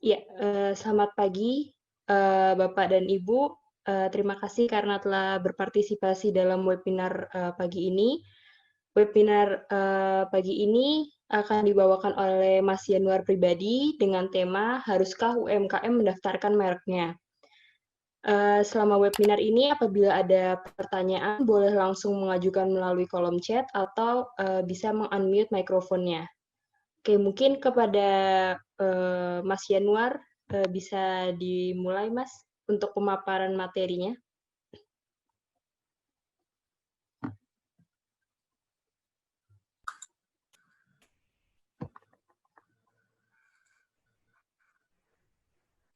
Iya, selamat pagi, Bapak dan Ibu. Terima kasih karena telah berpartisipasi dalam webinar, pagi ini. Webinar, pagi ini akan dibawakan oleh Mas Yanuar pribadi dengan tema, "Haruskah UMKM mendaftarkan mereknya?" Selama webinar ini apabila ada pertanyaan boleh langsung mengajukan melalui kolom chat atau, bisa meng-unmute mikrofonnya. Oke, mungkin kepada, Mas Yanuar, bisa dimulai, Mas, untuk pemaparan materinya?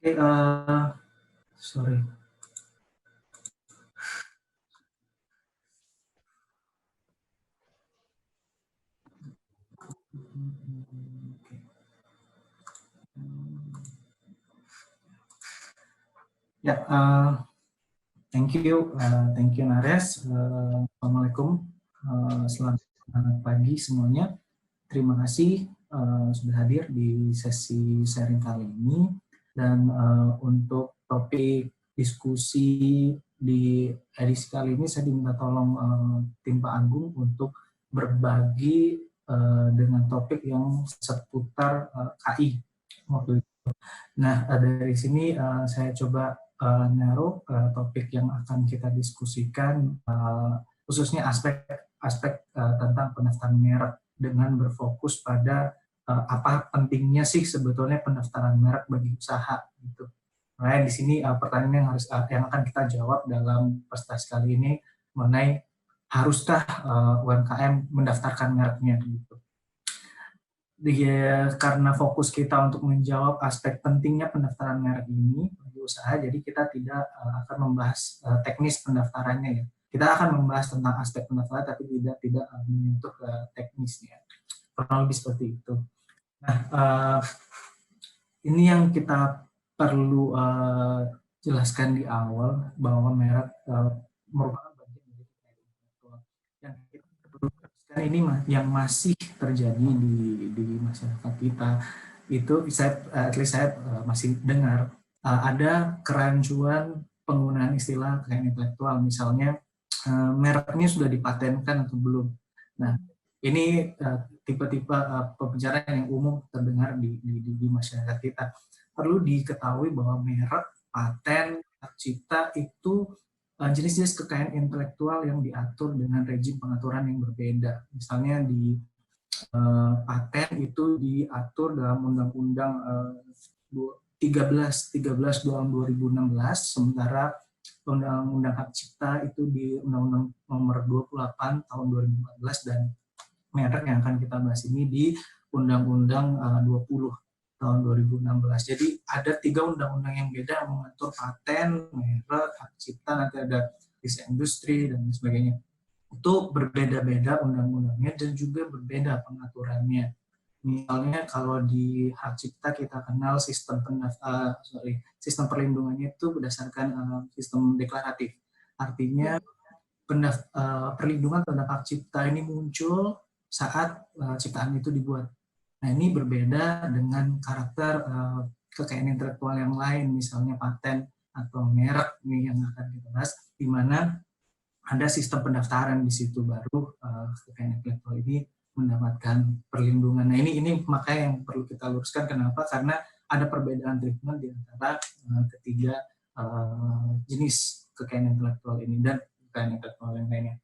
Oke, sorry. Ya, thank you Nares. Assalamualaikum, selamat pagi semuanya. Terima kasih sudah hadir di sesi sharing kali ini. Dan untuk topik diskusi di edisi kali ini saya diminta tolong tim Pak Agung untuk berbagi dengan topik yang seputar KI waktu itu. Nah, dari sini saya coba naruh topik yang akan kita diskusikan, khususnya aspek tentang pendaftaran merek dengan berfokus pada apa pentingnya sih sebetulnya pendaftaran merek bagi usaha gitu. Nah, di sini pertanyaan yang yang akan kita jawab dalam presentasi kali ini mengenai haruskah UMKM mendaftarkan mereknya gitu. Karena fokus kita untuk menjawab aspek pentingnya pendaftaran merek ini bagi usaha, jadi kita tidak akan membahas teknis pendaftarannya ya. Kita akan membahas tentang aspek pendaftaran, tapi tidak menyentuh ke teknisnya. Kurang lebih seperti itu. Nah, ini yang kita perlu jelaskan di awal bahwa merek merupakan bagian dari kekayaan intelektual. Yang kita perlu jelaskan ini yang masih terjadi di masyarakat kita itu saya masih dengar ada kerancuan penggunaan istilah kekayaan intelektual, misalnya mereknya sudah dipatenkan atau belum. Nah, ini tipe-tipe pembicaraan yang umum terdengar di masyarakat kita. Perlu diketahui bahwa merek, paten, hak cipta itu jenis-jenis kekayaan intelektual yang diatur dengan rejim pengaturan yang berbeda. Misalnya di paten itu diatur dalam Undang-Undang 13 tahun 2016, sementara Undang-Undang Hak Cipta itu di Undang-Undang Nomor 28 tahun 2014, dan merek yang akan kita bahas ini di Undang-Undang 20 tahun 2016. Jadi ada 3 undang-undang yang beda yang mengatur paten, merek, hak cipta, nanti ada desain industri dan sebagainya. Itu berbeda-beda undang-undangnya dan juga berbeda pengaturannya. Misalnya kalau di hak cipta kita kenal sistem sistem perlindungannya itu berdasarkan sistem deklaratif. Artinya perlindungan terhadap hak cipta ini muncul saat ciptaan itu dibuat. Nah, ini berbeda dengan karakter kekayaan intelektual yang lain, misalnya paten atau merek nih yang akan kita bahas, di mana ada sistem pendaftaran di situ baru kekayaan intelektual ini mendapatkan perlindungan. Nah, ini makanya yang perlu kita luruskan. Kenapa? Karena ada perbedaan treatment di antara ketiga jenis kekayaan intelektual ini dan kekayaan intelektual yang lainnya.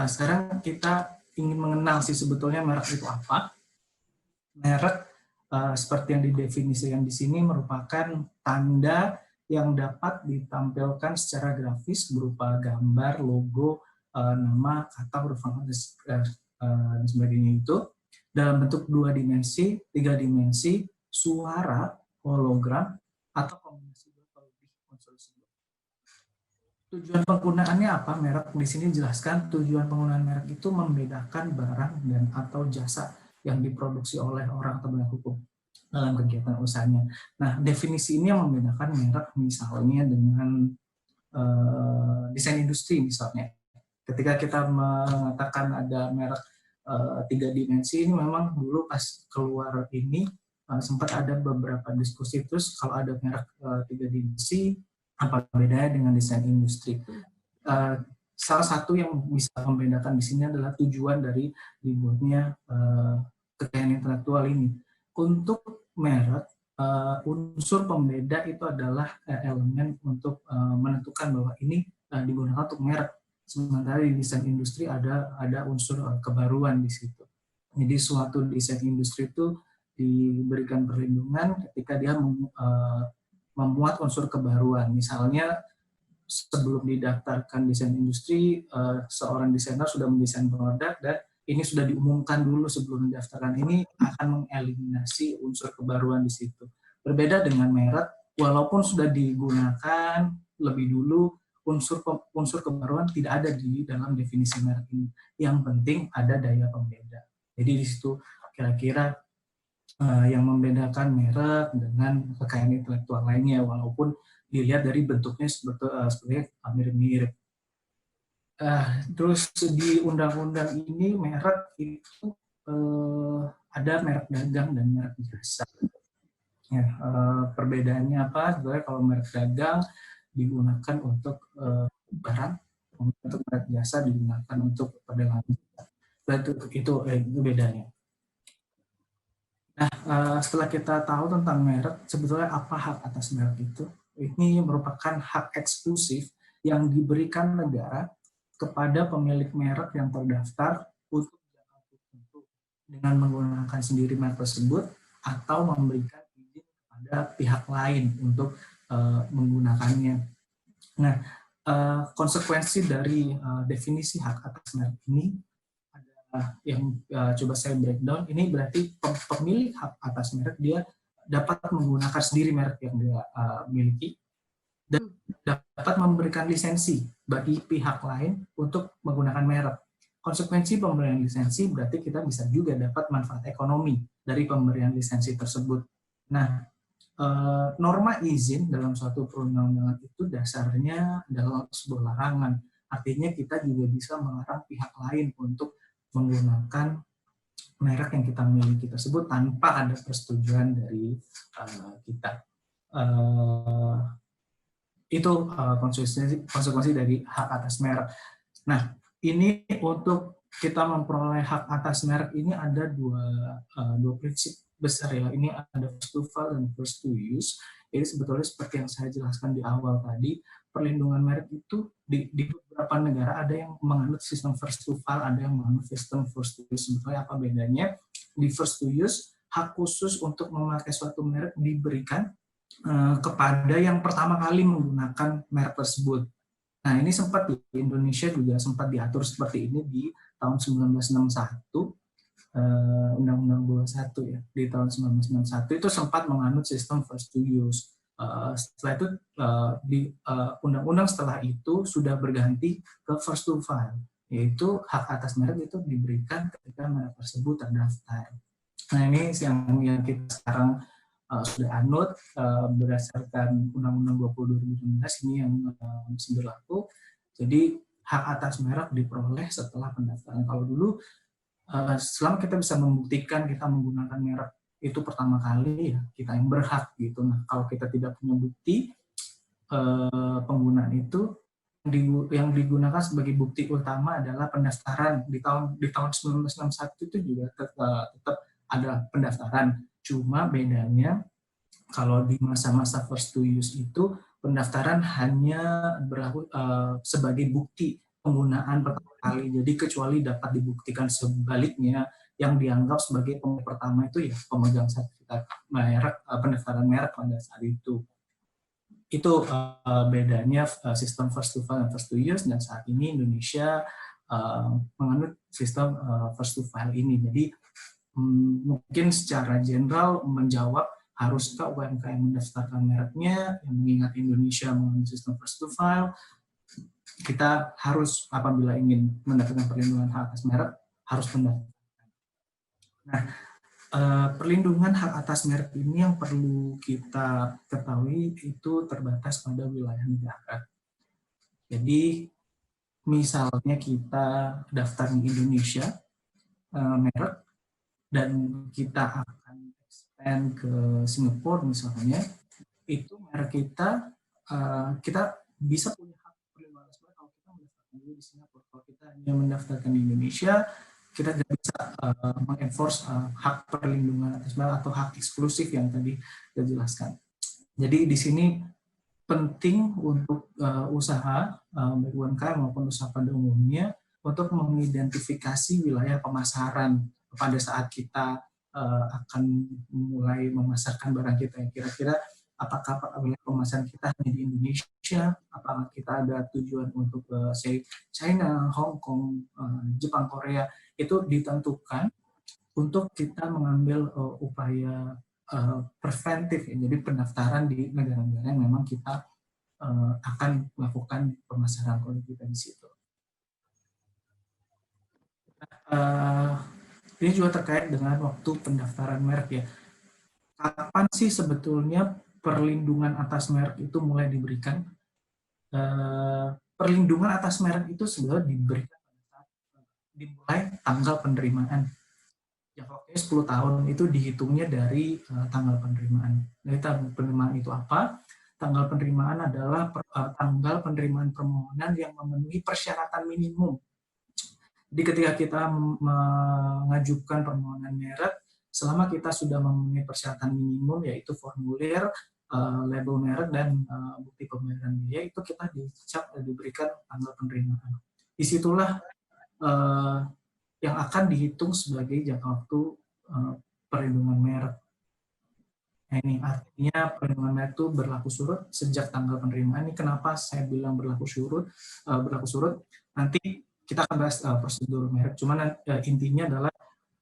Sekarang kita ingin mengenal sih sebetulnya merek itu apa. Merek seperti yang didefinisikan di sini merupakan tanda yang dapat ditampilkan secara grafis berupa gambar, logo, nama, kata, huruf dan sebagainya itu dalam bentuk 2 dimensi, 3 dimensi, suara, hologram, atau kombinasi atau lebih unsur. Tujuan penggunaannya apa? Merek di sini jelaskan tujuan penggunaan merek itu membedakan barang dan atau jasa yang diproduksi oleh orang atau penegak hukum dalam kegiatan usahanya. Nah, definisi ini yang membedakan merek misalnya dengan desain industri misalnya. Ketika kita mengatakan ada merek 3 dimensi, ini memang dulu pas keluar ini sempat ada beberapa diskusi, terus kalau ada merek 3 dimensi, apa bedanya dengan desain industri? Salah satu yang bisa membedakan di sini adalah tujuan dari dibuatnya kekayaan intelektual ini. Untuk merek, unsur pembeda itu adalah elemen untuk menentukan bahwa ini digunakan untuk merek. Sementara di desain industri ada unsur kebaruan di situ. Jadi suatu desain industri itu diberikan perlindungan ketika dia memuat unsur kebaruan. Misalnya sebelum didaftarkan desain industri, seorang desainer sudah mendesain produk dan ini sudah diumumkan dulu sebelum didaftarkan, ini akan mengeliminasi unsur kebaruan di situ. Berbeda dengan merek, walaupun sudah digunakan lebih dulu, unsur kebaruan tidak ada di dalam definisi merek ini. Yang penting ada daya pembeda. Jadi di situ kira-kira yang membedakan merek dengan kekayaan intelektual lainnya, walaupun dilihat dari bentuknya seperti mirip-mirip. Terus di undang-undang ini merek itu ada merek dagang dan merek jasa. Ya, perbedaannya apa? Sebenarnya kalau merek dagang digunakan untuk barang, untuk merek jasa digunakan untuk perdagangan. Itu bedanya. Nah, setelah kita tahu tentang merek, sebetulnya apa hak atas merek itu? Ini merupakan hak eksklusif yang diberikan negara kepada pemilik merek yang terdaftar untuk jangka tertentu dengan menggunakan sendiri merek tersebut atau memberikan izin kepada pihak lain untuk menggunakannya. Nah, konsekuensi dari definisi hak atas merek ini yang coba saya breakdown, ini berarti pemilik hak atas merek dia dapat menggunakan sendiri merek yang dia miliki dan dapat memberikan lisensi bagi pihak lain untuk menggunakan merek. Konsekuensi pemberian lisensi berarti kita bisa juga dapat manfaat ekonomi dari pemberian lisensi tersebut. Nah, norma izin dalam suatu perundang-undangan itu dasarnya adalah sebuah larangan. Artinya kita juga bisa melarang pihak lain untuk menggunakan merek yang kita miliki tersebut tanpa ada persetujuan dari kita. Itu konsekuensi dari hak atas merek. Nah, ini untuk kita memperoleh hak atas merek ini ada dua prinsip besar ya. Ini ada first to file dan first to use. Jadi sebetulnya seperti yang saya jelaskan di awal tadi, perlindungan merek itu di beberapa negara ada yang menganut sistem first to file, ada yang menganut sistem first to use. Sebetulnya apa bedanya? Di first to use, hak khusus untuk memakai suatu merek diberikan kepada yang pertama kali menggunakan merek tersebut. Nah, ini sempat di Indonesia juga sempat diatur seperti ini di tahun 1961, Undang-Undang 21 ya, di tahun 1961 itu sempat menganut sistem first to use. Setelah itu di undang-undang setelah itu sudah berganti ke first to file, yaitu hak atas merek itu diberikan ketika merek tersebut terdaftar. Nah, ini yang kita sekarang sudah anut berdasarkan Undang-Undang 20 2016 ini yang masih berlaku. Jadi hak atas merek diperoleh setelah pendaftaran. Kalau dulu selama kita bisa membuktikan kita menggunakan merek itu pertama kali, ya kita yang berhak gitu. Nah, kalau kita tidak punya bukti penggunaan itu, yang digunakan sebagai bukti utama adalah pendaftaran di tahun 1961 itu juga tetap ada pendaftaran. Cuma bedanya kalau di masa-masa first to use itu pendaftaran hanya berlaku sebagai bukti penggunaan pertama kali. Jadi kecuali dapat dibuktikan sebaliknya, yang dianggap sebagai pemilik pertama itu ya pemegang sertifikat merek, pendaftaran merek pada saat itu. Itu bedanya sistem first to file dan first to use, dan saat ini Indonesia menganut sistem first to file ini. Jadi mungkin secara general menjawab haruskah UMKM mendaftarkan mereknya, yang mengingat Indonesia menganut sistem first to file, kita harus apabila ingin mendapatkan perlindungan hak atas merek harus mendaftarkan. Nah, perlindungan hak atas merek ini yang perlu kita ketahui itu terbatas pada wilayah negara. Jadi misalnya kita daftar di Indonesia merek dan kita akan ke Singapura misalnya, itu merek kita kita bisa punya hak perlindungan atas merek kalau kita mendaftarkan dulu di Singapura. Kalau kita hanya mendaftarkan di Indonesia, kita tidak bisa mengenforce hak perlindungan atas merek atau hak eksklusif yang tadi saya jelaskan. Jadi di sini penting untuk usaha baik UMKM maupun usaha pada umumnya untuk mengidentifikasi wilayah pemasaran pada saat kita akan mulai memasarkan barang kita. Kira-kira apakah wilayah pemasaran kita hanya di Indonesia, apakah kita ada tujuan untuk say China, Hong Kong, Jepang, Korea, itu ditentukan untuk kita mengambil upaya preventif, ya. Jadi pendaftaran di negara-negara yang memang kita akan melakukan pemasaran produk kita di situ. Ini juga terkait dengan waktu pendaftaran merek ya. Kapan sih sebetulnya perlindungan atas merek itu mulai diberikan? Perlindungan atas merek itu sebenarnya diberikan dimulai tanggal penerimaan. Yang waktunya 10 tahun itu dihitungnya dari tanggal penerimaan. Dari tanggal penerimaan itu apa? Tanggal penerimaan adalah tanggal penerimaan permohonan yang memenuhi persyaratan minimum. Jadi ketika kita mengajukan permohonan merek, selama kita sudah memenuhi persyaratan minimum, yaitu formulir, label merek, dan bukti pembayaran biaya, itu kita diberikan tanggal penerimaan. Disitulah yang akan dihitung sebagai jangka waktu perlindungan merek. Nah, ini artinya perlindungan merek itu berlaku surut sejak tanggal penerimaan. Ini kenapa saya bilang berlaku surut? Nanti kita akan bahas prosedur merek. Cuman intinya adalah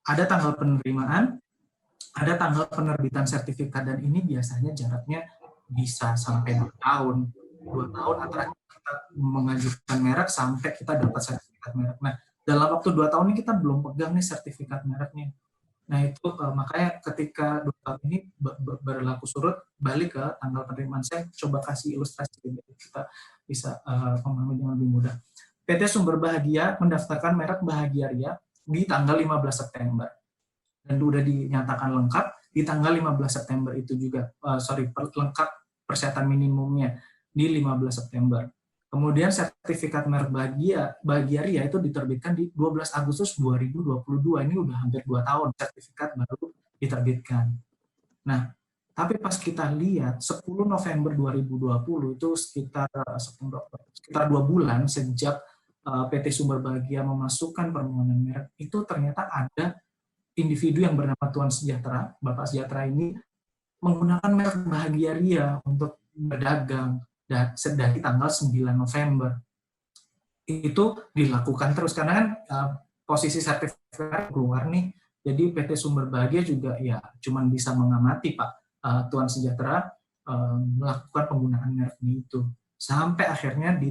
ada tanggal penerimaan, ada tanggal penerbitan sertifikat, dan ini biasanya jaraknya bisa sampai 2 tahun. 2 tahun antara kita mengajukan merek sampai kita dapat sertifikat merek. Nah, dalam waktu 2 tahun ini kita belum pegang nih sertifikat mereknya. Nah itu makanya ketika 2 tahun ini berlaku surut, balik ke tanggal penerimaan. Saya coba kasih ilustrasi biar kita bisa memahami dengan lebih mudah. PT Sumber Bahagia mendaftarkan merek Bahagia Ria di tanggal 15 September. Dan sudah dinyatakan lengkap di tanggal 15 September itu juga, lengkap persyaratan minimumnya di 15 September. Kemudian sertifikat merek Bahagia Ria itu diterbitkan di 12 Agustus 2022. Ini udah hampir 2 tahun sertifikat baru diterbitkan. Nah, tapi pas kita lihat 10 November 2020 itu sekitar 2 bulan sejak PT Sumber Bahagia memasukkan permohonan merek, itu ternyata ada individu yang bernama Tuan Sejahtera. Bapak Sejahtera ini menggunakan merek Bahagia Ria untuk berdagang dari tanggal 9 November. Itu dilakukan terus karena kan posisi sertifikat keluar nih, jadi PT Sumber Bahagia juga ya cuman bisa mengamati Pak Tuan Sejahtera melakukan penggunaan mereknya itu. Sampai akhirnya di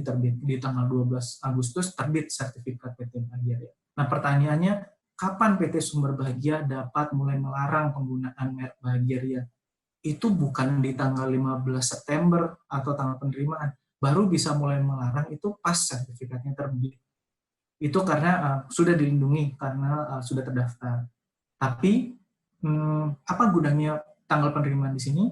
tanggal 12 Agustus terbit sertifikat PT Bahagia Ria. Nah pertanyaannya, kapan PT Sumber Bahagia dapat mulai melarang penggunaan merek Bahagia Ria? Itu bukan di tanggal 15 September atau tanggal penerimaan. Baru bisa mulai melarang itu pas sertifikatnya terbit. Itu karena sudah dilindungi, karena sudah terdaftar. Tapi apa gunanya tanggal penerimaan di sini?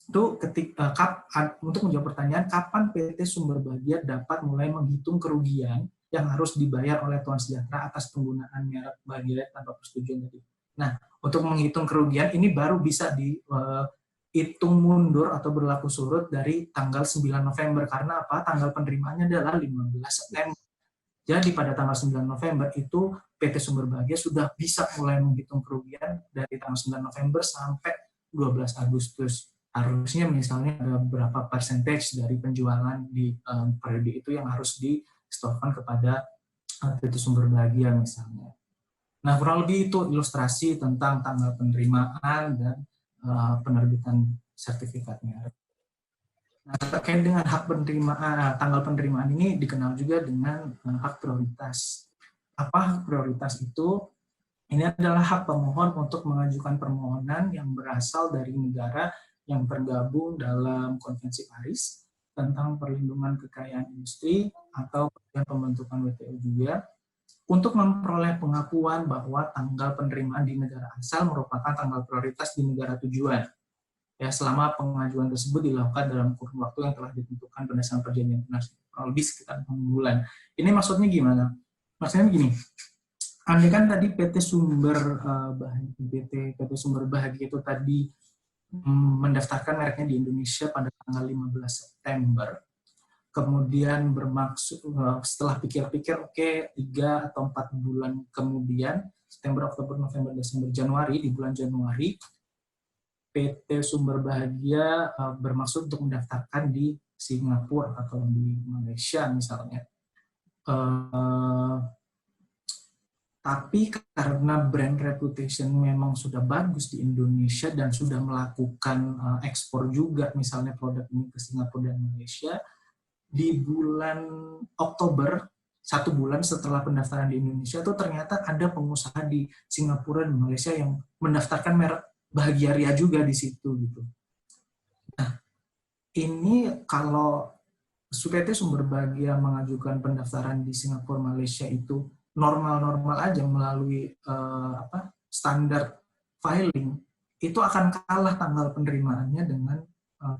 Itu untuk menjawab pertanyaan kapan PT Sumber Bahagia dapat mulai menghitung kerugian yang harus dibayar oleh Tuan Sejahtera atas penggunaan merek Bahagia tanpa persetujuan tadi. Nah, untuk menghitung kerugian ini baru bisa dihitung mundur atau berlaku surut dari tanggal 9 November. Karena apa? Tanggal penerimaannya adalah 15 September. Jadi pada tanggal 9 November itu PT Sumber Bahagia sudah bisa mulai menghitung kerugian dari tanggal 9 November sampai 12 Agustus. Harusnya misalnya ada berapa percentage dari penjualan di periode itu yang harus disetorkan kepada PT Sumber Bahagia misalnya. Nah kurang lebih itu ilustrasi tentang tanggal penerimaan dan penerbitan sertifikatnya. Nah, terkait dengan hak penerimaan, tanggal penerimaan ini dikenal juga dengan hak prioritas. Apa hak prioritas itu? Ini adalah hak pemohon untuk mengajukan permohonan yang berasal dari negara yang tergabung dalam Konvensi Paris tentang perlindungan kekayaan industri atau pembentukan WTO juga, untuk memperoleh pengakuan bahwa tanggal penerimaan di negara asal merupakan tanggal prioritas di negara tujuan. Ya, selama pengajuan tersebut dilakukan dalam kurun waktu yang telah ditentukan berdasarkan perjanjian internasional, kurang lebih sekitar 6 bulan. Ini maksudnya gimana? Maksudnya begini, andai kan tadi PT Sumber Bahagia itu tadi mendaftarkan mereknya di Indonesia pada tanggal 15 September, kemudian bermaksud setelah pikir-pikir, oke, 3 atau 4 bulan kemudian, September, Oktober, November, Desember, Januari, di bulan Januari, PT Sumber Bahagia bermaksud untuk mendaftarkan di Singapura atau di Malaysia misalnya. Tapi karena brand reputation memang sudah bagus di Indonesia dan sudah melakukan ekspor juga, misalnya produk ini ke Singapura dan Malaysia, di bulan Oktober, 1 bulan setelah pendaftaran di Indonesia, itu ternyata ada pengusaha di Singapura dan Malaysia yang mendaftarkan merek Bahagia Ria juga di situ gitu. Nah, ini kalau PT Sumber Bahagia mengajukan pendaftaran di Singapura Malaysia itu normal-normal aja melalui standar filing, itu akan kalah tanggal penerimaannya dengan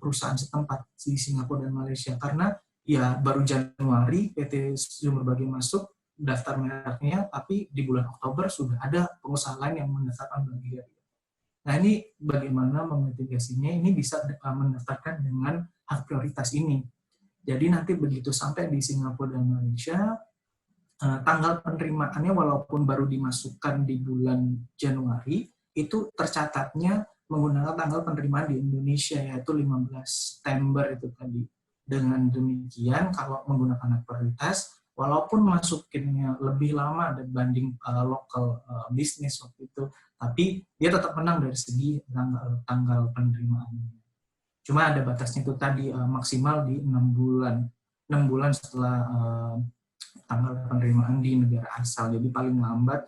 perusahaan setempat di Singapura dan Malaysia, karena ya baru Januari PT Sumber Bahagia masuk daftar mereknya, tapi di bulan Oktober sudah ada pengusaha lain yang mendaftarkan Bahagia. Nah, ini bagaimana memitigasinya? Ini bisa mendaftarkan dengan hak prioritas ini. Jadi nanti begitu sampai di Singapura dan Malaysia, tanggal penerimaannya walaupun baru dimasukkan di bulan Januari, itu tercatatnya menggunakan tanggal penerimaan di Indonesia, yaitu 15 September itu tadi. Dengan demikian, kalau menggunakan hak prioritas, walaupun masukinnya lebih lama dibanding local bisnis waktu itu, tapi dia tetap menang dari segi tanggal penerimaannya. Cuma ada batasnya itu tadi, maksimal di 6 bulan. 6 bulan setelah tanggal penerimaan di negara asal. Jadi paling lambat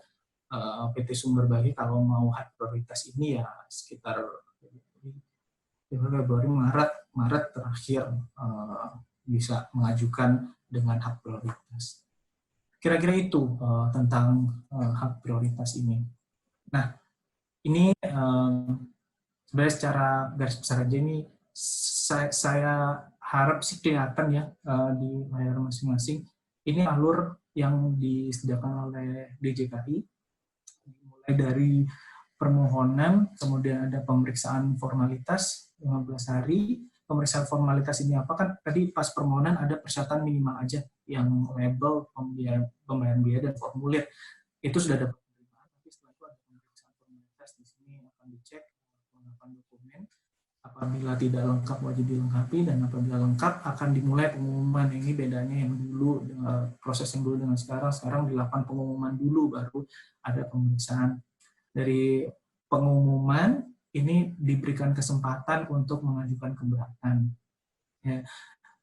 PT Sumber Bahagia kalau mau hak prioritas ini ya sekitar Februari, Maret terakhir bisa mengajukan dengan hak prioritas. Kira-kira itu tentang hak prioritas ini. Nah, ini sebenarnya secara garis besar aja ini saya harap sih kelihatan ya di layar masing-masing. Ini alur yang disediakan oleh DJKI, mulai dari permohonan, kemudian ada pemeriksaan formalitas 15 hari. Pemeriksaan formalitas ini apa? Kan tadi pas permohonan ada persyaratan minimal aja, yang label, pembayaran biaya, dan formulir. Itu sudah ada penerimaan, tapi setelah itu ada pemeriksaan formalitas. Di sini akan dicek kelengkapan dokumen. Apabila tidak lengkap wajib dilengkapi, dan apabila lengkap akan dimulai pengumuman. Ini bedanya yang dulu, proses yang dulu dengan sekarang dilakukan pengumuman dulu baru ada pemeriksaan. Dari pengumuman ini diberikan kesempatan untuk mengajukan keberatan. Ya,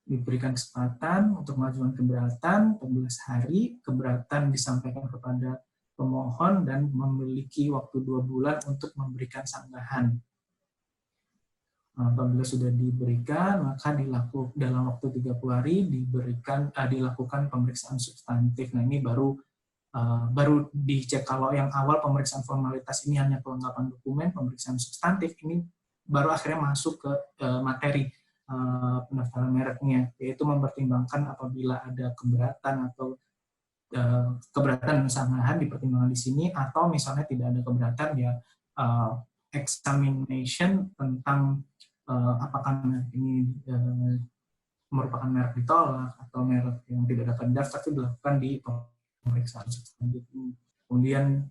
diberikan kesempatan untuk mengajukan keberatan 14 hari, keberatan disampaikan kepada pemohon dan memiliki waktu 2 bulan untuk memberikan sanggahan. Apabila sudah diberikan, maka dalam waktu 30 hari dilakukan pemeriksaan substantif. Nah, ini baru dicek. Kalau yang awal pemeriksaan formalitas ini hanya kelengkapan dokumen, pemeriksaan substantif ini baru akhirnya masuk ke materi pendaftaran mereknya, yaitu mempertimbangkan apabila ada keberatan atau keberatan dan sanggahan dipertimbangkan di sini, atau misalnya tidak ada keberatan ya examination tentang apakah merek ini merupakan merek ditolak atau merek yang tidak dapat daftar, itu dilakukan di pemeriksaan substantif. Kemudian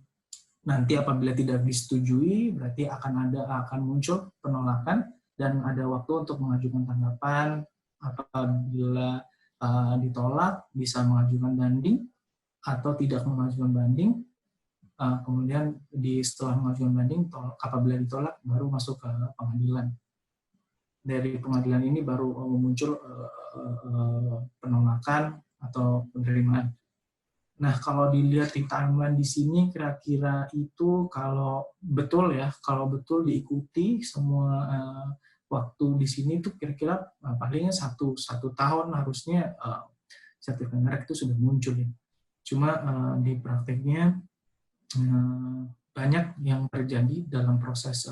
nanti apabila tidak disetujui, berarti akan muncul penolakan dan ada waktu untuk mengajukan tanggapan. Apabila ditolak, bisa mengajukan banding atau tidak mengajukan banding. Kemudian setelah mengajukan banding, apabila ditolak, baru masuk ke pengadilan. Dari pengadilan ini baru muncul penolakan atau penerimaan. Nah, kalau dilihat di timeline di sini, kira-kira itu kalau betul diikuti semua waktu di sini, itu kira-kira palingnya satu tahun harusnya sertifikat merek itu sudah muncul ya. Cuma di prakteknya banyak yang terjadi dalam proses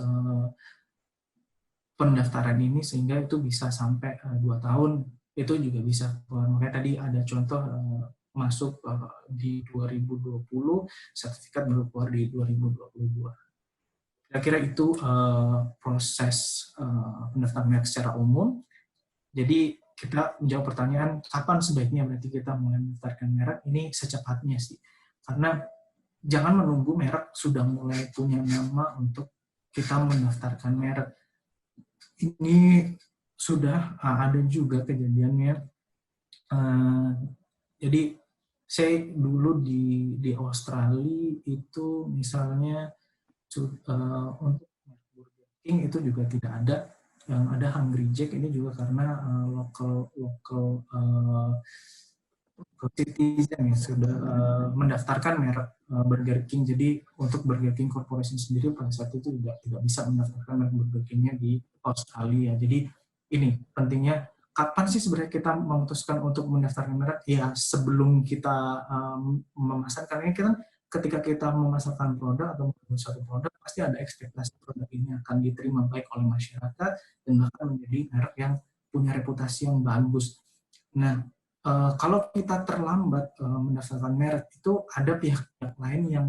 pendaftaran ini sehingga itu bisa sampai 2 tahun, itu juga bisa keluar. Makanya tadi ada contoh masuk di 2020, sertifikat baru keluar di 2022. Kira-kira itu proses pendaftaran merek secara umum. Jadi kita menjawab pertanyaan, kapan sebaiknya berarti kita mulai mendaftarkan merek? Ini secepatnya sih. Karena jangan menunggu merek sudah mulai punya nama untuk kita mendaftarkan merek. Ini sudah ada juga kejadiannya. Jadi saya dulu di Australia itu misalnya untuk Burger King itu juga tidak ada. Yang ada Hungry Jack ini juga karena local citizen yang sudah mendaftarkan merek Burger King. Jadi untuk Burger King Corporation sendiri pada saat itu tidak bisa mendaftarkan merek Burger King-nya di Australia. Jadi ini pentingnya kapan sih sebenarnya kita memutuskan untuk mendaftarkan merek? Ya sebelum kita memasarkan. Karena kita ketika kita memasarkan produk atau membuat suatu produk pasti ada ekspektasi produk ini akan diterima baik oleh masyarakat dan bahkan menjadi merek yang punya reputasi yang bagus. Nah, kalau kita terlambat mendaftarkan merek itu ada pihak-pihak lain yang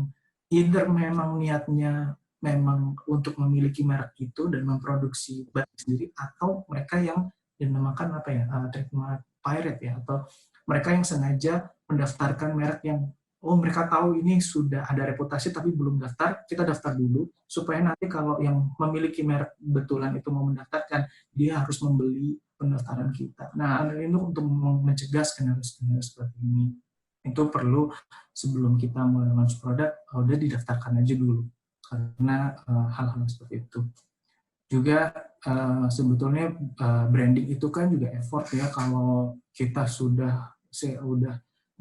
either memang niatnya memang untuk memiliki merek itu dan memproduksi barang sendiri, atau mereka yang dinamakan apa ya, trademark pirate ya, atau mereka yang sengaja mendaftarkan merek yang mereka tahu ini sudah ada reputasi tapi belum daftar, kita daftar dulu supaya nanti kalau yang memiliki merek betulan itu mau mendaftarkan, dia harus membeli pendaftaran kita. Nah, ini untuk mencegah skenario-skenario seperti ini. Itu perlu sebelum kita mulai launch produk, udah didaftarkan aja dulu. Karena hal-hal seperti itu. Juga sebetulnya branding itu kan juga effort ya, kalau kita sudah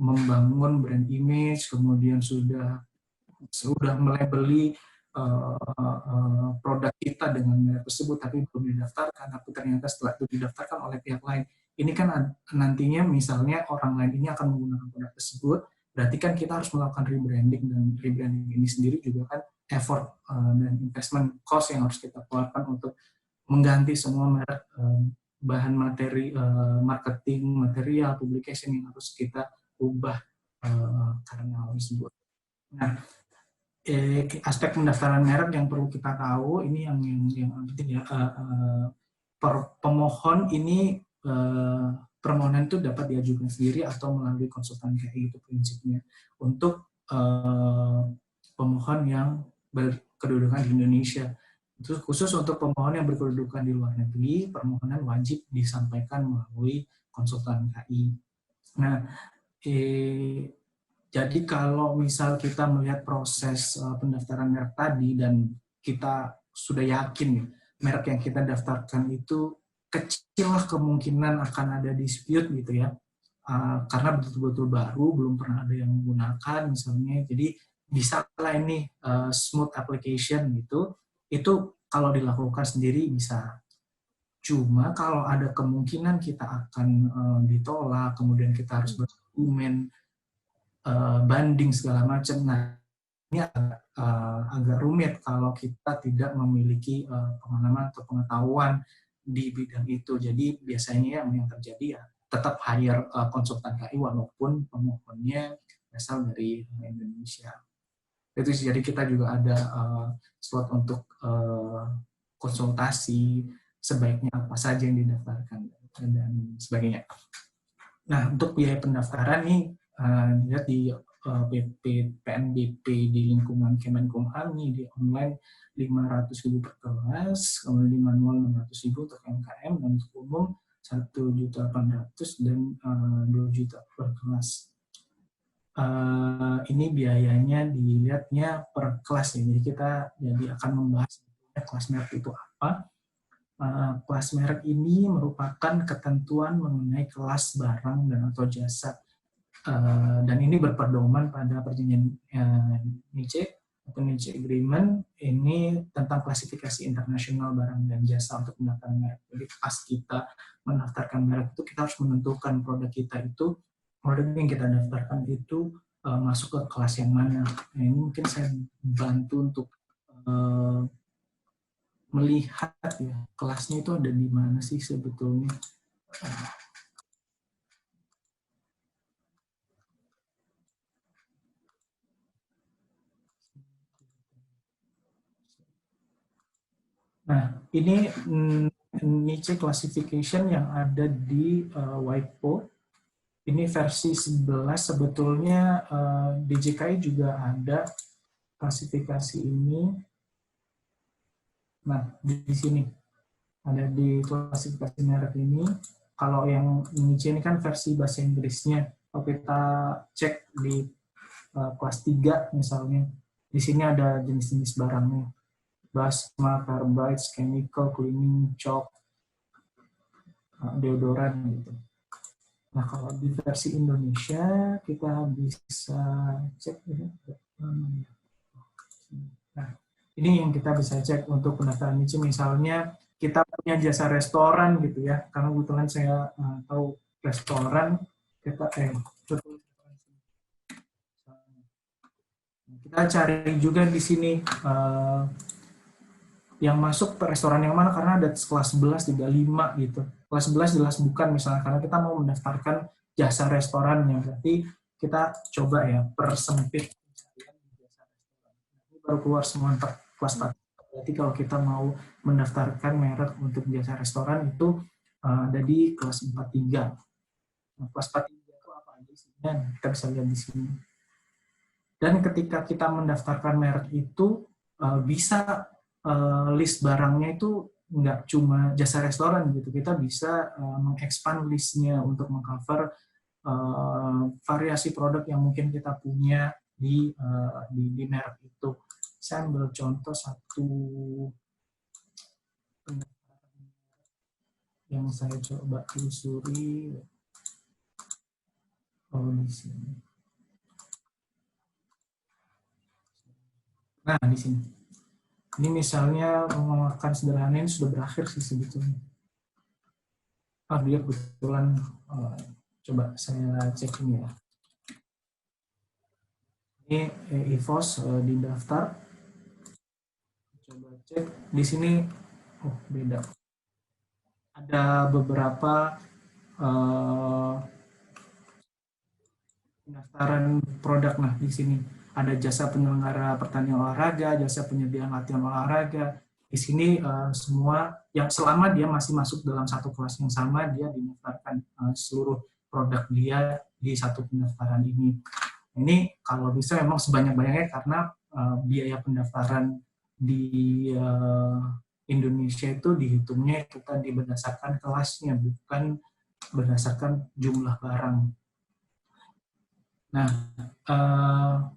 membangun brand image, kemudian sudah melabeli produk kita dengan merek tersebut tapi belum didaftarkan, tapi ternyata setelah itu didaftarkan oleh pihak lain. Ini kan nantinya misalnya orang lain ini akan menggunakan produk tersebut, berarti kan kita harus melakukan rebranding, dan rebranding ini sendiri juga kan effort dan investment cost yang harus kita keluarkan untuk mengganti semua merek, bahan materi, marketing, material, publication yang harus kita ubah karena hal tersebut. Nah, aspek pendaftaran merek yang perlu kita tahu ini yang penting ya, pemohon ini permohonan itu dapat diajukan sendiri atau melalui konsultan KI, itu prinsipnya. Untuk pemohon yang berkedudukan di Indonesia, itu khusus untuk pemohon yang berkedudukan di luar negeri, permohonan wajib disampaikan melalui konsultan KI. Nah, jadi kalau misal kita melihat proses pendaftaran merek tadi dan kita sudah yakin merek yang kita daftarkan itu kecil kemungkinan akan ada dispute gitu ya, karena betul-betul baru, belum pernah ada yang menggunakan misalnya, jadi bisa lah ini smooth application gitu, itu kalau dilakukan sendiri bisa. Cuma kalau ada kemungkinan kita akan ditolak, kemudian kita harus berdokumen, banding segala macam. Nah, ini agak rumit kalau kita tidak memiliki pengalaman atau pengetahuan di bidang itu. Jadi biasanya yang terjadi ya tetap hire konsultan KI walaupun pemohonnya berasal dari Indonesia. Itu jadi kita juga ada slot untuk konsultasi, sebaiknya apa saja yang didaftarkan dan sebagainya. Nah, untuk biaya pendaftaran nih, lihat di PNBP di lingkungan Kemenkumham nih, di online 500.000 per kelas, kemudian di manual 600.000 untuk MKM, dan untuk umum 1.800.000 dan 2 juta per kelas. Ini biayanya dilihatnya per kelas ya, jadi kita akan membahas kelas merek itu apa. Kelas merek ini merupakan ketentuan mengenai kelas barang dan atau jasa, dan ini berpedoman pada perjanjian NICE atau NICE Agreement, ini tentang klasifikasi internasional barang dan jasa untuk pendaftaran merek. Jadi pas kita mendaftarkan merek itu kita harus menentukan produk kita itu, produk yang kita daftarkan itu masuk ke kelas yang mana. Nah, ini mungkin saya bantu untuk melihat ya kelasnya itu ada di mana sih sebetulnya. Nah, ini niche classification yang ada di WIPO. Ini versi 11, sebetulnya DJKI juga ada klasifikasi ini. Nah, di sini ada di klasifikasi merek ini. Kalau yang niche ini kan versi bahasa Inggrisnya. Kalau kita cek di kelas 3 misalnya, di sini ada jenis-jenis barangnya. Basma, carbides, chemical, cleaning, chalk, deodoran gitu. Nah, kalau di versi Indonesia kita bisa cek ini. Nah, ini yang kita bisa cek untuk pendaftaran niche. Misalnya kita punya jasa restoran gitu ya, karena kebetulan saya tahu restoran kita kita cari juga di sini yang masuk ke restoran yang mana, karena ada kelas 11, 35 gitu. Kelas 11 jelas bukan misalnya, karena kita mau mendaftarkan jasa restorannya. Berarti kita coba ya persempit. Ini baru keluar semua kelas 4. Berarti kalau kita mau mendaftarkan merek untuk jasa restoran itu ada di kelas 43. Nah, kelas 43 itu apa aja sih? Kita bisa lihat di sini. Dan ketika kita mendaftarkan merek itu bisa list barangnya itu nggak cuma jasa restoran gitu, kita bisa mengekspand listnya untuk mengcover variasi produk yang mungkin kita punya di merek itu. Saya ambil contoh satu yang saya coba telusuri. Oh, di sini. Nah, di sini. Ini misalnya mengeluarkan sederhana ini sudah berakhir sih sebetulnya. Dia kebetulan coba saya cek ini ya. Ini EVOS di daftar. Coba cek di sini. Oh, beda. Ada beberapa pendaftaran produk. Nah, di sini ada jasa penyelenggara pertandingan olahraga, jasa penyediaan latihan olahraga. Di sini semua yang selama dia masih masuk dalam satu kelas yang sama, dia didaftarkan seluruh produk dia di satu pendaftaran ini. Ini kalau bisa memang sebanyak-banyaknya, karena biaya pendaftaran di Indonesia itu dihitungnya itu tadi berdasarkan kelasnya, bukan berdasarkan jumlah barang. Nah,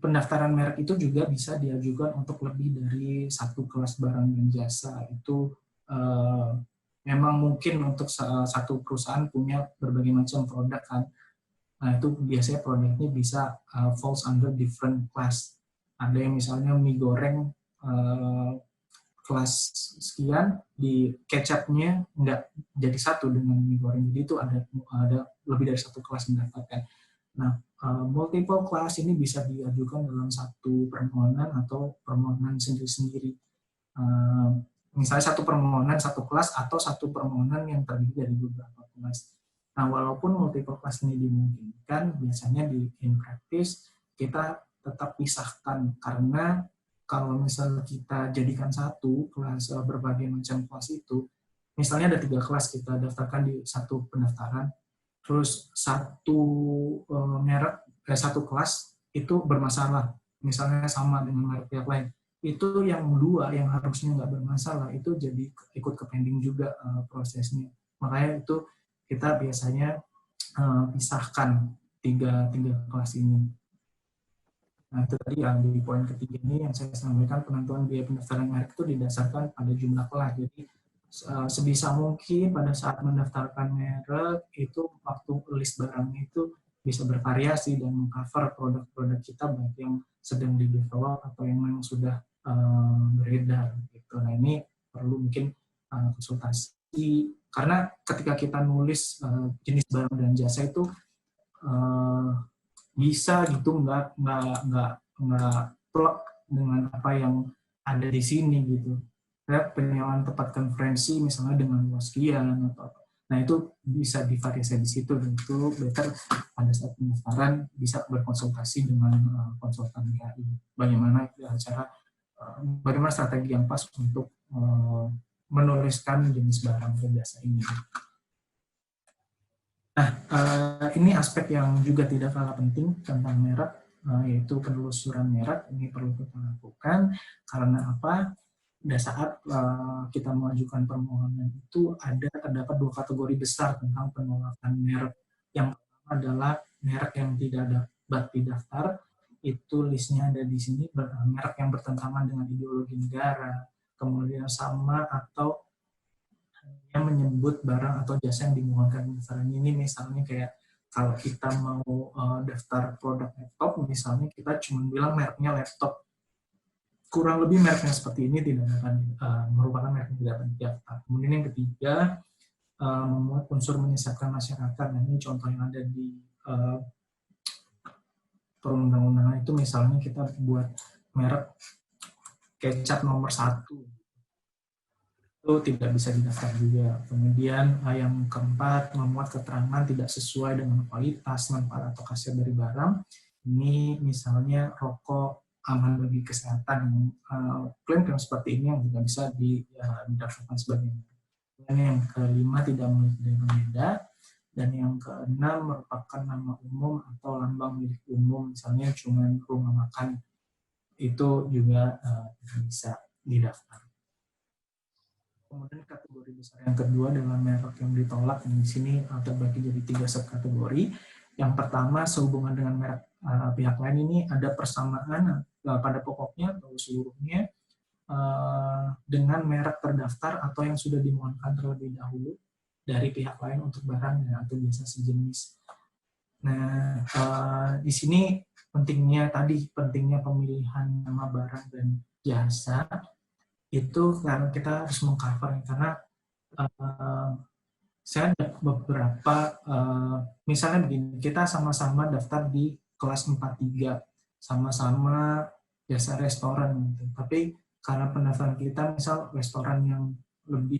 pendaftaran merek itu juga bisa diajukan untuk lebih dari satu kelas barang dan jasa. Itu memang mungkin untuk satu perusahaan punya berbagai macam produk kan. Nah, itu biasanya produknya bisa falls under different class. Ada yang misalnya mie goreng kelas sekian, di kecapnya nggak jadi satu dengan mie goreng. Jadi itu ada lebih dari satu kelas mendapatkan. Nah, multiple class ini bisa diajukan dalam satu permohonan atau permohonan sendiri-sendiri. Misalnya satu permohonan satu kelas atau satu permohonan yang terdiri dari beberapa kelas. Nah, walaupun multiple class ini dimungkinkan, biasanya in practice kita tetap pisahkan, karena kalau misalnya kita jadikan satu kelas berbagai macam kelas itu, misalnya ada 3 kelas kita daftarkan di satu pendaftaran, terus satu merek satu kelas itu bermasalah, misalnya sama dengan merek yang lain, itu yang dua yang harusnya nggak bermasalah itu jadi ikut ke pending juga prosesnya. Makanya itu kita biasanya pisahkan tiga kelas ini. Nah, itu tadi di poin ketiga ini yang saya sampaikan, penentuan biaya pendaftaran merek itu didasarkan pada jumlah kelas. Jadi sebisa mungkin pada saat mendaftarkan merek itu waktu list barangnya itu bisa bervariasi dan mengcover produk-produk kita baik yang sedang di develop atau yang memang sudah beredar gitu. Nah, ini perlu mungkin konsultasi, karena ketika kita nulis jenis barang dan jasa itu bisa gitu nggak plek dengan apa yang ada di sini gitu. Ya, penyewaan tempat konferensi misalnya dengan luas sekian atau apa. Nah itu bisa divariasi di situ, dan itu better pada saat pendaftaran bisa berkonsultasi dengan konsultan GAI. Bagaimana bagaimana strategi yang pas untuk menuliskan jenis barang dan jasa ini. Nah, ini aspek yang juga tidak kalah penting tentang merek, yaitu penelusuran merek. Ini perlu kita lakukan karena apa? Pada saat kita mengajukan permohonan itu terdapat 2 kategori besar tentang penolakan merek. Yang pertama adalah merek yang tidak dapat didaftar, itu listnya ada di sini, merek yang bertentangan dengan ideologi negara, kemudian sama atau yang menyebut barang atau jasa yang dimohonkan pendaftaran ini, misalnya kayak kalau kita mau daftar produk laptop, misalnya kita cuma bilang mereknya laptop, kurang lebih mereknya seperti ini tidak akan merupakan merek yang tidak akan didaftar. Kemudian yang ketiga, memuat unsur menyesatkan masyarakat. Nah, ini contoh yang ada di perundang-undangan itu, misalnya kita buat merek kecap nomor 1, itu tidak bisa didaftar juga. Kemudian yang keempat, memuat keterangan tidak sesuai dengan kualitas, manfaat atau khasiat dari barang. Ini misalnya rokok aman bagi kesehatan, klaim-klaim seperti ini yang tidak bisa didaftarkan sebagai merek. Dan yang kelima, tidak memiliki nilai pembeda. Dan yang keenam, merupakan nama umum atau lambang milik umum, misalnya cuma rumah makan, itu juga tidak bisa didaftar. Kemudian kategori besar yang kedua adalah merek yang ditolak. Di sini terbagi jadi 3 subkategori. Yang pertama, sehubungan dengan merek pihak lain, ini ada persamaan pada pokoknya atau seluruhnya dengan merek terdaftar atau yang sudah dimohonkan terlebih dahulu dari pihak lain untuk barang atau jasa sejenis. Nah, di sini pentingnya pemilihan nama barang dan jasa itu karena kita harus mengcover, karena saya ada beberapa misalnya begini, kita sama-sama daftar di kelas 43, sama-sama jasa restoran gitu. Tapi karena pendaftaran kita misal restoran yang lebih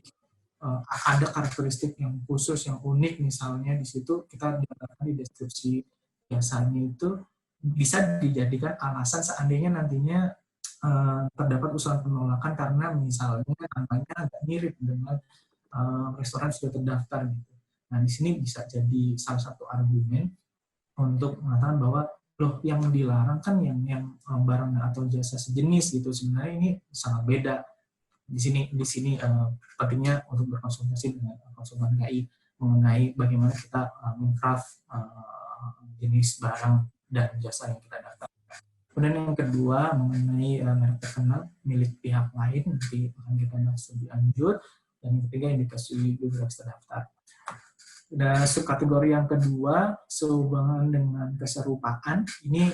ada karakteristik yang khusus, yang unik, misalnya di situ kita daftarkan di deskripsi jasanya, itu bisa dijadikan alasan seandainya nantinya terdapat usulan penolakan karena misalnya namanya agak mirip dengan restoran sudah terdaftar gitu. Nah, di sini bisa jadi salah satu argumen untuk mengatakan bahwa loh, yang dilarang kan yang barang atau jasa sejenis gitu. Sebenarnya ini sangat beda. Di sini pentingnya untuk berkonsultasi dengan konsultan GAI mengenai bagaimana kita mengcraft jenis barang dan jasa yang kita daftar. Kemudian yang kedua, mengenai merek terkenal milik pihak lain, nanti akan kita bahas lebih lanjut. Dan yang ketiga, indikasi biografi terdaftar. Dan subkategori yang kedua, sehubungan dengan keserupaan. Ini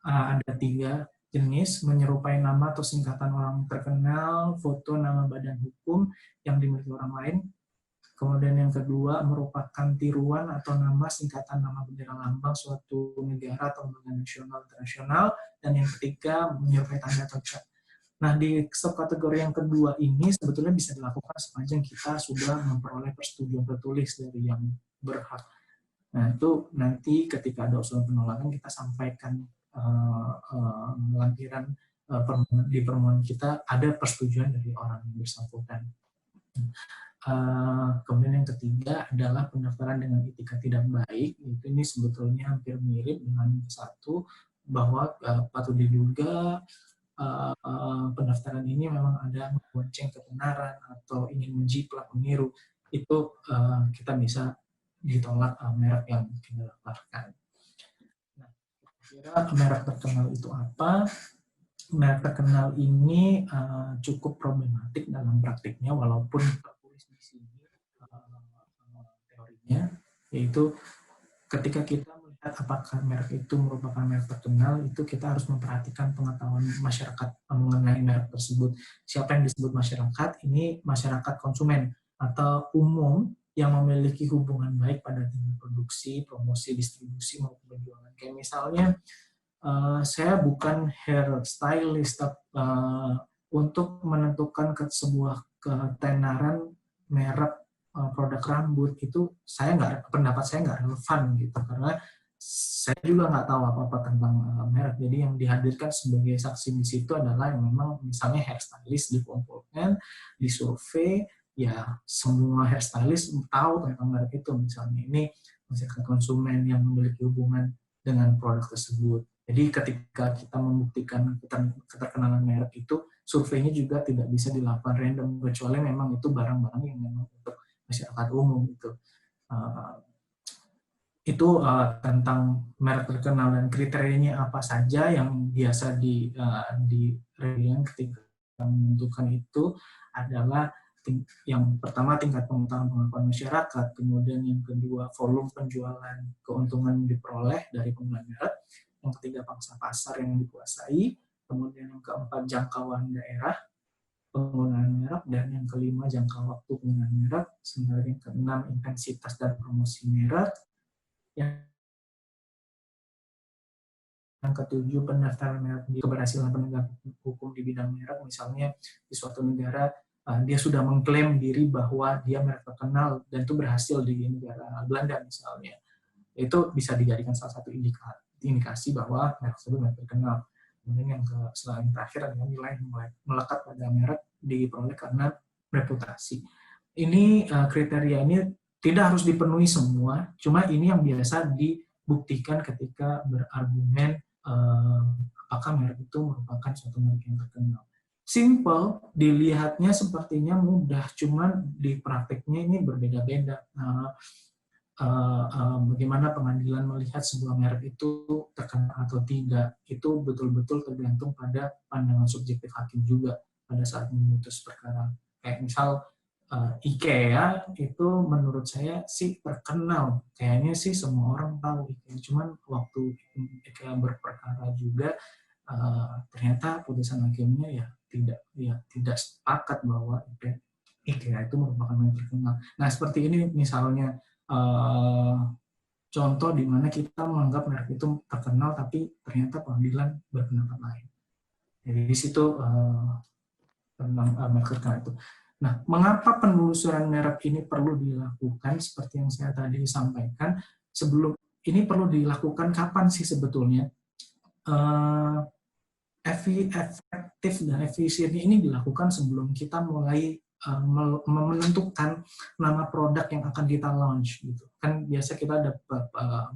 ada 3 jenis, menyerupai nama atau singkatan orang terkenal, foto, nama badan hukum yang dimiliki orang lain. Kemudian yang kedua, merupakan tiruan atau nama singkatan nama bendera lambang suatu negara atau lembaga nasional internasional. Dan yang ketiga, menyerupai tanda atau cat. Nah, di subkategori yang kedua ini sebetulnya bisa dilakukan sepanjang kita sudah memperoleh persetujuan tertulis dari yang berhak. Nah, itu nanti ketika ada usulan penolakan, kita sampaikan lampiran di permohonan kita ada persetujuan dari orang yang bersangkutan. Kemudian yang ketiga adalah pendaftaran dengan etikat tidak baik. Ini sebetulnya hampir mirip dengan satu, bahwa patut diduga pendaftaran ini memang ada membonceng kebenaran atau ingin menjiplak, meniru. Itu kita bisa ditolak merek yang kita daftarkan. Nah, kira merek terkenal itu apa? Merek terkenal ini cukup problematik dalam praktiknya, walaupun tertulis di sini teorinya, yaitu ketika kita melihat apakah merek itu merupakan merek terkenal, itu kita harus memperhatikan pengetahuan masyarakat mengenai merek tersebut. Siapa yang disebut masyarakat? Ini masyarakat konsumen atau umum yang memiliki hubungan baik pada tingkat produksi, promosi, distribusi maupun penjualan. Kayak misalnya saya bukan hair stylist untuk menentukan sebuah ketenaran merek produk rambut itu pendapat saya nggak relevan gitu, karena saya juga nggak tahu apa-apa tentang merek. Jadi yang dihadirkan sebagai saksi di situ adalah yang memang misalnya hairstylist dikumpulkan, disurvei, ya semua hairstylist tahu tentang merek itu. Misalnya ini masyarakat konsumen yang memiliki hubungan dengan produk tersebut. Jadi ketika kita membuktikan keterkenalan merek itu, surveinya juga tidak bisa dilakukan random, kecuali memang itu barang-barang yang memang untuk masyarakat umum gitu. Itu tentang merek terkenal dan kriterianya apa saja yang biasa direview ketika menentukan itu adalah yang pertama tingkat pengetahuan pengakuan masyarakat, kemudian yang kedua volume penjualan, keuntungan diperoleh dari penggunaan merek, yang ketiga pangsa pasar yang dikuasai, kemudian yang keempat jangkauan daerah penggunaan merek, dan yang kelima jangka waktu penggunaan merek, sementara yang keenam intensitas dan promosi merek, yang ketujuh pendaftaran merek, keberhasilan penegak hukum di bidang merek. Misalnya di suatu negara dia sudah mengklaim diri bahwa dia merek terkenal dan itu berhasil di negara Belanda misalnya, itu bisa dijadikan salah satu indikasi bahwa merek tersebut merek terkenal. Kemudian yang selain terakhir adalah nilai melekat pada merek diperoleh karena reputasi. Ini kriteria ini tidak harus dipenuhi semua, cuma ini yang biasa dibuktikan ketika berargumen apakah merek itu merupakan suatu merek yang terkenal. Simple, dilihatnya sepertinya mudah, cuman di prakteknya ini berbeda-beda. Bagaimana pengadilan melihat sebuah merek itu terkenal atau tidak, itu betul-betul tergantung pada pandangan subjektif hakim juga pada saat memutus perkara. Kayak misal IKEA itu menurut saya sih terkenal, kayaknya sih semua orang tahu IKEA, cuman waktu IKEA berperkara juga ternyata putusan hakimnya tidak sepakat bahwa IKEA itu merupakan yang terkenal. Nah seperti ini misalnya contoh di mana kita menganggap merek itu terkenal tapi ternyata pengadilan berpendapat lain. Jadi di situ tentang merek terkenal itu. Nah, mengapa penelusuran merek ini perlu dilakukan? Seperti yang saya tadi sampaikan, sebelum ini perlu dilakukan kapan sih sebetulnya? Efektif dan efisien ini dilakukan sebelum kita mulai menentukan nama produk yang akan kita launch. Gitu. Kan biasa kita ada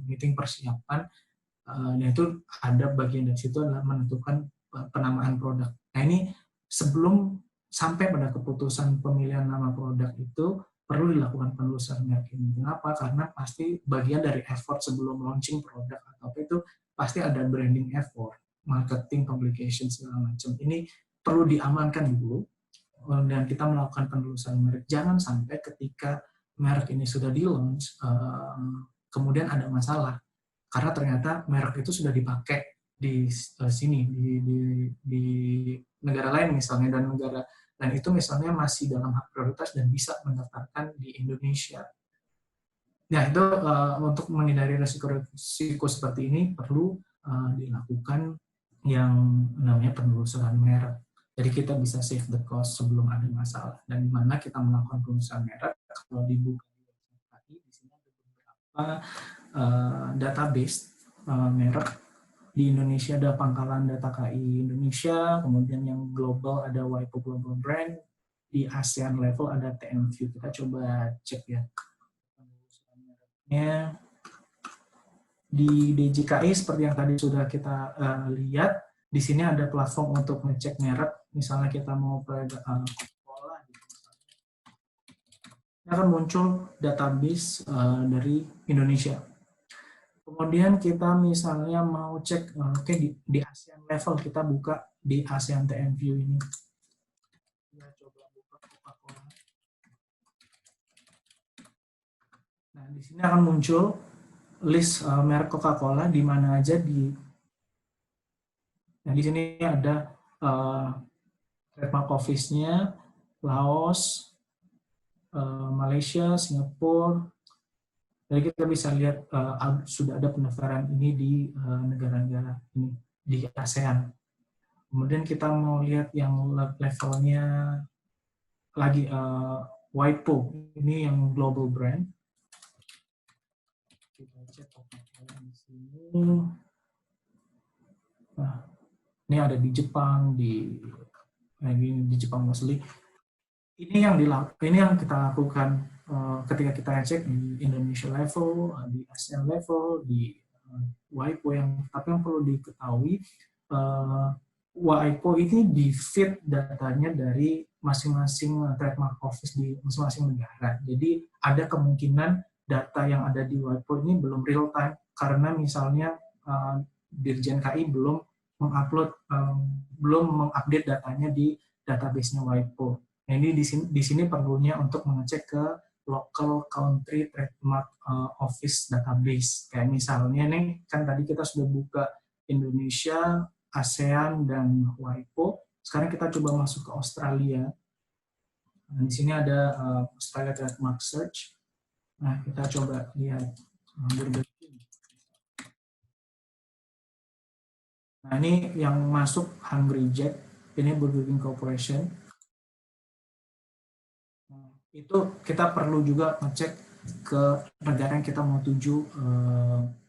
meeting persiapan, dan itu ada bagian dari situ adalah menentukan penamaan produk. Nah ini sebelum sampai pada keputusan pemilihan nama produk itu perlu dilakukan penelusuran merek ini. Kenapa? Karena pasti bagian dari effort sebelum launching produk atau apa itu pasti ada branding effort, marketing, publication segala macam. Ini perlu diamankan dulu dan kita melakukan penelusuran merek. Jangan sampai ketika merek ini sudah di-launch kemudian ada masalah karena ternyata merek itu sudah dipakai di sini di negara lain misalnya, dan itu misalnya masih dalam hak prioritas dan bisa mendaftarkan di Indonesia. Nah itu untuk menghindari risiko seperti ini perlu dilakukan yang namanya penelusuran merek. Jadi kita bisa save the cost sebelum ada masalah. Dan di mana kita melakukan penelusuran merek, kalau dibuka di website KI, di sini ada beberapa database merek. Di Indonesia ada Pangkalan Data KI Indonesia, kemudian yang global ada WIPO Global Brand, di ASEAN level ada TMView. Kita coba cek ya. Di DJKI seperti yang tadi sudah kita lihat, di sini ada platform untuk ngecek merek. Misalnya kita mau ke Coca-Cola, akan muncul database dari Indonesia. Kemudian kita misalnya mau cek, di ASEAN level, kita buka di ASEAN TMView ini. Kita coba buka Coca-Cola. Nah, di sini akan muncul list merek Coca-Cola di mana aja Nah, di sini ada trademark office-nya, Laos, Malaysia, Singapura. Jadi kita bisa lihat sudah ada pendaftaran ini di negara-negara ini di ASEAN. Kemudian kita mau lihat yang levelnya lagi WIPO, ini yang global brand. Kita cek di sini. Nah, ini ada di Jepang, di Jepang asli. Ini yang kita lakukan ketika kita cek di Indonesia level, di ASEAN level, di WIPO tapi yang perlu diketahui WIPO ini di feed datanya dari masing-masing trademark office di masing-masing negara. Jadi ada kemungkinan data yang ada di WIPO ini belum real time karena misalnya Dirjen KI belum mengupdate datanya di database-nya WIPO. Nah, ini di sini perlunya untuk mengecek ke local country trademark office database. Kayak misalnya nih, kan tadi kita sudah buka Indonesia, ASEAN, dan WIPO. Sekarang kita coba masuk ke Australia. Nah, di sini ada Australia Trademark Search. Nah, kita coba lihat Burger King. Nah, ini yang masuk Hungry Jack. Ini Burger King Corporation. Itu kita perlu juga ngecek ke negara yang kita mau tuju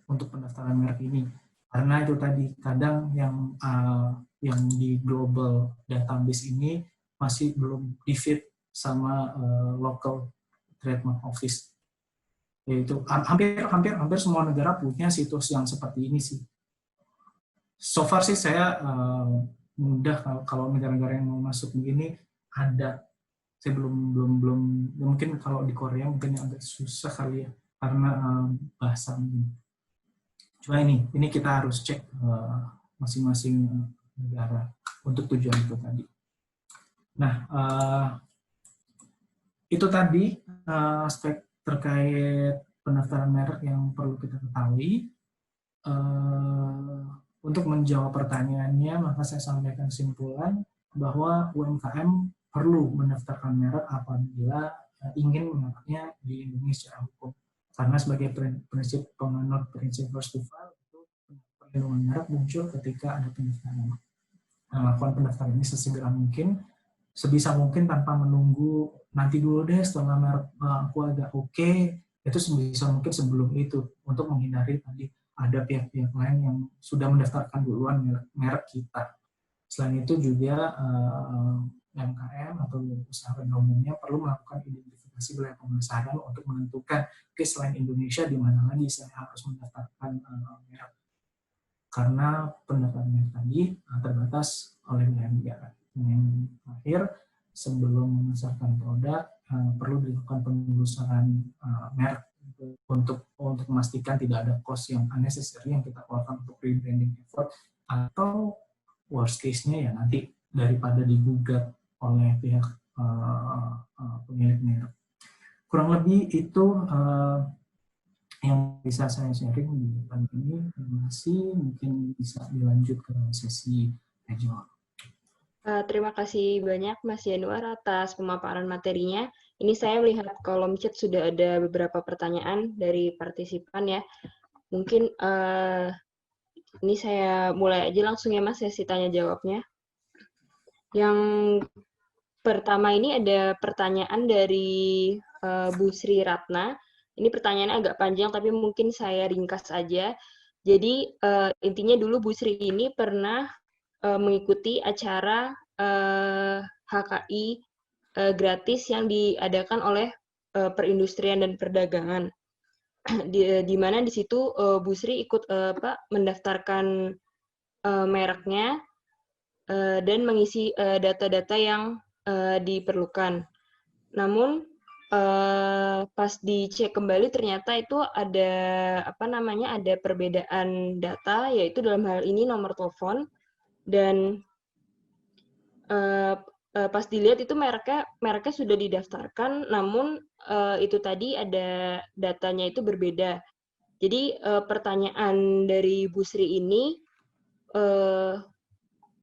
untuk pendaftaran merek ini. Karena itu tadi kadang yang di global database ini masih belum di-feed sama local trademark office. Yaitu hampir semua negara punya situs yang seperti ini sih. So far sih saya mudah kalau negara-negara yang mau masuk begini ada. Saya belum mungkin kalau di Korea mungkin agak susah kali ya karena bahasa mungkin. Cuma ini kita harus cek masing-masing negara untuk tujuan itu tadi. Nah, itu tadi aspek terkait pendaftaran merek yang perlu kita ketahui. Untuk menjawab pertanyaannya, maka saya sampaikan kesimpulan bahwa UMKM perlu mendaftarkan merek apabila ingin menawarkannya di Indonesia secara hukum. Karena sebagai prinsip penganut prinsip first to file, itu perlindungan merek muncul ketika ada pendaftaran. Melakukan pendaftaran ini sesegera mungkin, sebisa mungkin tanpa menunggu nanti dulu deh setelah merek aku agak oke, itu sebisa mungkin sebelum itu untuk menghindari tadi ada pihak-pihak lain yang sudah mendaftarkan duluan merek kita. Selain itu juga UMKM atau usaha pada umumnya perlu melakukan identifikasi wilayah pemasaran untuk menentukan selain Indonesia di mana lagi saya harus mendaftarkan merek. Karena pendaftaran merek tadi terbatas oleh negara. Yang terakhir, sebelum memasarkan produk perlu dilakukan penelusuran merek untuk memastikan tidak ada cost yang unnecessary yang kita keluarkan untuk rebranding effort, atau worst case-nya ya nanti daripada digugat oleh pihak pemilik merek. Kurang lebih itu yang bisa saya sharing di depan ini. Terima kasih. Mungkin bisa dilanjut ke sesi jawab. Terima kasih banyak Mas Yanuar atas pemaparan materinya. Ini saya melihat kolom chat sudah ada beberapa pertanyaan dari partisipan ya. Mungkin ini saya mulai aja langsung ya Mas sesi tanya jawabnya. Yang pertama ini ada pertanyaan dari Bu Sri Ratna. Ini pertanyaannya agak panjang tapi mungkin saya ringkas aja. Jadi intinya dulu Bu Sri ini pernah mengikuti acara HKI gratis yang diadakan oleh Perindustrian dan Perdagangan. Di mana di situ Bu Sri ikut mendaftarkan mereknya dan mengisi data-data yang diperlukan. Namun pas dicek kembali ternyata itu ada ada perbedaan data, yaitu dalam hal ini nomor telepon, dan pas dilihat itu mereknya sudah didaftarkan, namun itu tadi ada datanya itu berbeda. Jadi pertanyaan dari Bu Sri ini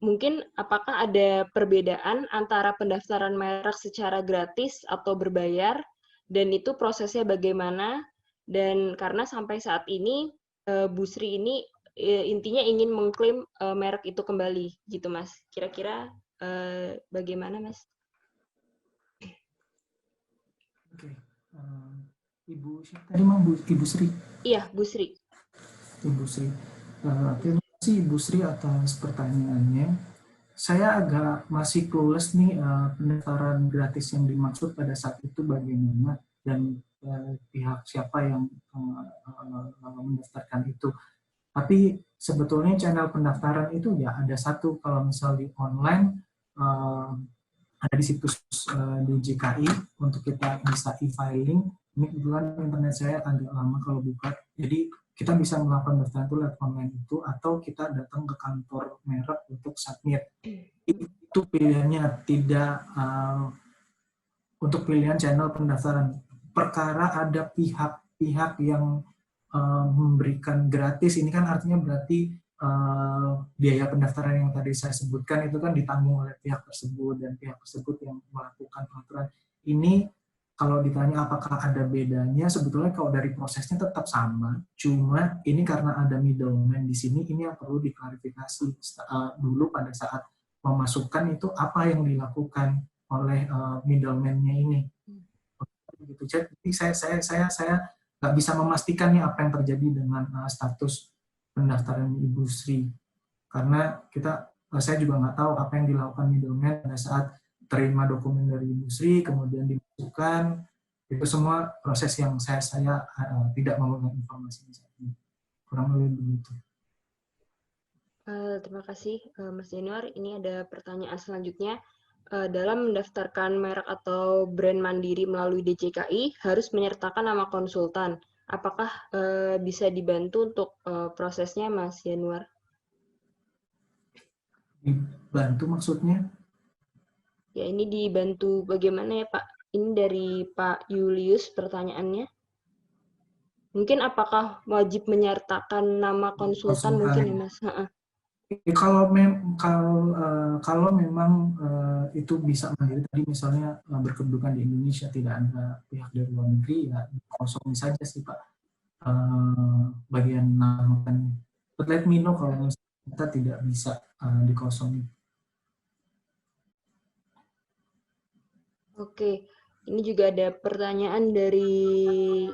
mungkin apakah ada perbedaan antara pendaftaran merek secara gratis atau berbayar dan itu prosesnya bagaimana, dan karena sampai saat ini Bu Sri ini intinya ingin mengklaim merek itu kembali gitu Mas. Kira-kira bagaimana Mas? Oke. Ibu siapa tadi Mang? Ibu Sri? Iya, Bu Sri. Ibu Sri. Terima kasih Ibu Sri atas pertanyaannya. Saya agak masih clueless nih pendaftaran gratis yang dimaksud pada saat itu bagaimana dan pihak siapa yang mendaftarkan itu. Tapi sebetulnya channel pendaftaran itu ya ada satu, kalau misal di online ada di situs DJKI untuk kita bisa e-filing. Ini kebetulan internet saya agak lama kalau buka, jadi kita bisa melakukan pendaftaran itu lewat online itu, atau kita datang ke kantor merek untuk submit. Itu pilihannya, tidak untuk pilihan channel pendaftaran. Perkara ada pihak-pihak yang memberikan gratis, ini kan artinya berarti biaya pendaftaran yang tadi saya sebutkan itu kan ditanggung oleh pihak tersebut, dan pihak tersebut yang melakukan pengaturan. Ini kalau ditanya apakah ada bedanya, sebetulnya kalau dari prosesnya tetap sama, cuma ini karena ada middleman di sini, ini yang perlu diklarifikasi dulu pada saat memasukkan itu apa yang dilakukan oleh middleman-nya ini. Gitu. Jadi saya nggak bisa memastikan nih apa yang terjadi dengan status pendaftaran Ibu Sri, karena saya juga nggak tahu apa yang dilakukan middleman pada saat terima dokumen dari Ibu Sri kemudian dimasukkan. Itu semua proses yang saya tidak memegang informasi saat ini. Kurang lebih begitu. Terima kasih Mas Januar. Ini ada pertanyaan selanjutnya. Dalam mendaftarkan merek atau brand mandiri melalui DJKI harus menyertakan nama konsultan. Apakah bisa dibantu untuk prosesnya, Mas Januar? Dibantu maksudnya? Ya, ini dibantu bagaimana ya, Pak? Ini dari Pak Julius pertanyaannya. Mungkin apakah wajib menyertakan nama konsultan mungkin ya, Mas? Kalau memang itu bisa mandiri, tadi misalnya berkedudukan di Indonesia, tidak ada pihak dari luar negeri, ya kosongin saja sih Pak bagian nama. But let me know kalau misalnya kita tidak bisa dikosongin. Oke, ini juga ada pertanyaan dari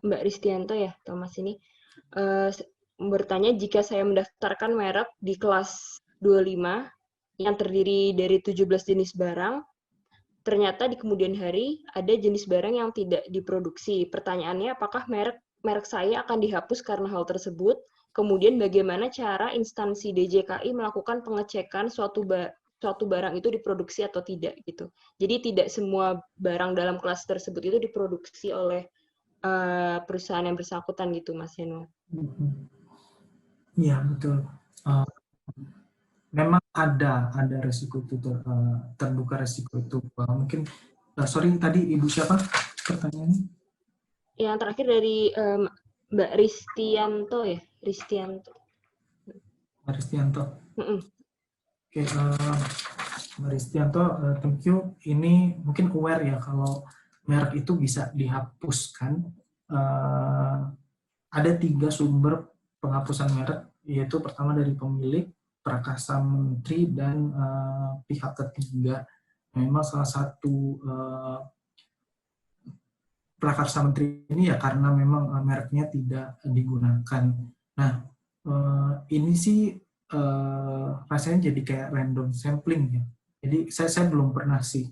Mbak Ristianto ya, Thomas ini. Bertanya, jika saya mendaftarkan merek di kelas 25 yang terdiri dari 17 jenis barang, ternyata di kemudian hari ada jenis barang yang tidak diproduksi. Pertanyaannya, apakah merek saya akan dihapus karena hal tersebut? Kemudian bagaimana cara instansi DJKI melakukan pengecekan suatu barang itu diproduksi atau tidak gitu. Jadi tidak semua barang dalam kelas tersebut itu diproduksi oleh perusahaan yang bersangkutan gitu, Mas Januar. Iya betul. Memang ada resiko itu, terbuka resiko itu. Mungkin sorry tadi Ibu siapa pertanyaannya? Yang terakhir dari Mbak Ristianto ya, Ristianto. Mbak Ristianto. Oke, Mbak Ristianto, thank you. Ini mungkin aware ya kalau merek itu bisa dihapuskan. Ada 3 sumber penghapusan merek, yaitu pertama dari pemilik, Prakarsa Menteri, dan pihak ketiga. Memang salah satu Prakarsa Menteri ini ya karena memang mereknya tidak digunakan. Nah, ini sih rasanya jadi kayak random sampling ya. Jadi saya belum pernah sih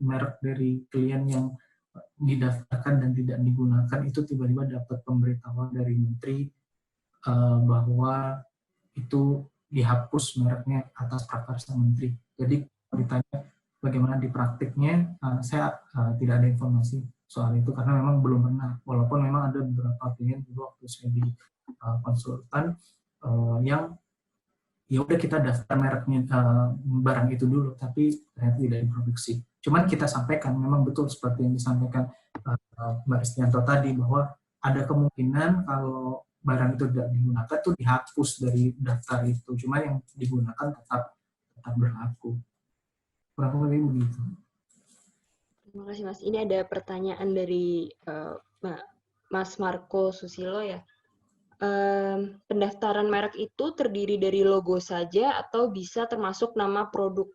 merek dari klien yang didaftarkan dan tidak digunakan itu tiba-tiba dapat pemberitahuan dari menteri bahwa itu dihapus mereknya atas prakarsa menteri. Jadi ditanya bagaimana di praktiknya, saya tidak ada informasi soal itu karena memang belum pernah. Walaupun memang ada beberapa klien dulu waktu saya di konsultan yang ya udah kita daftar mereknya barang itu dulu, tapi ternyata tidak diproduksi. Cuman kita sampaikan memang betul seperti yang disampaikan Mbak Ristianto tadi, bahwa ada kemungkinan kalau barang itu tidak digunakan itu dihapus dari daftar itu, cuma yang digunakan tetap berlaku. Kurang lebih begitu. Terima kasih Mas. Ini ada pertanyaan dari Mas Marco Susilo ya. Pendaftaran merek itu terdiri dari logo saja atau bisa termasuk nama produk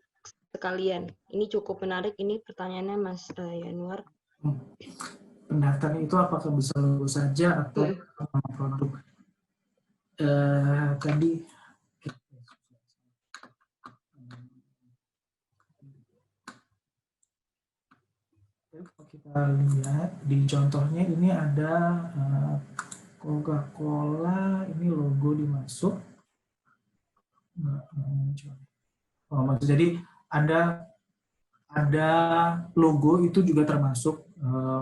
sekalian? Ini cukup menarik. Ini pertanyaannya Mas Yanuar. Pendaftaran itu apakah bisa logo saja atau nama produk? Tadi kalau kita lihat di contohnya ini ada Coca-Cola, ini logo dimasuk. Jadi ada logo itu juga termasuk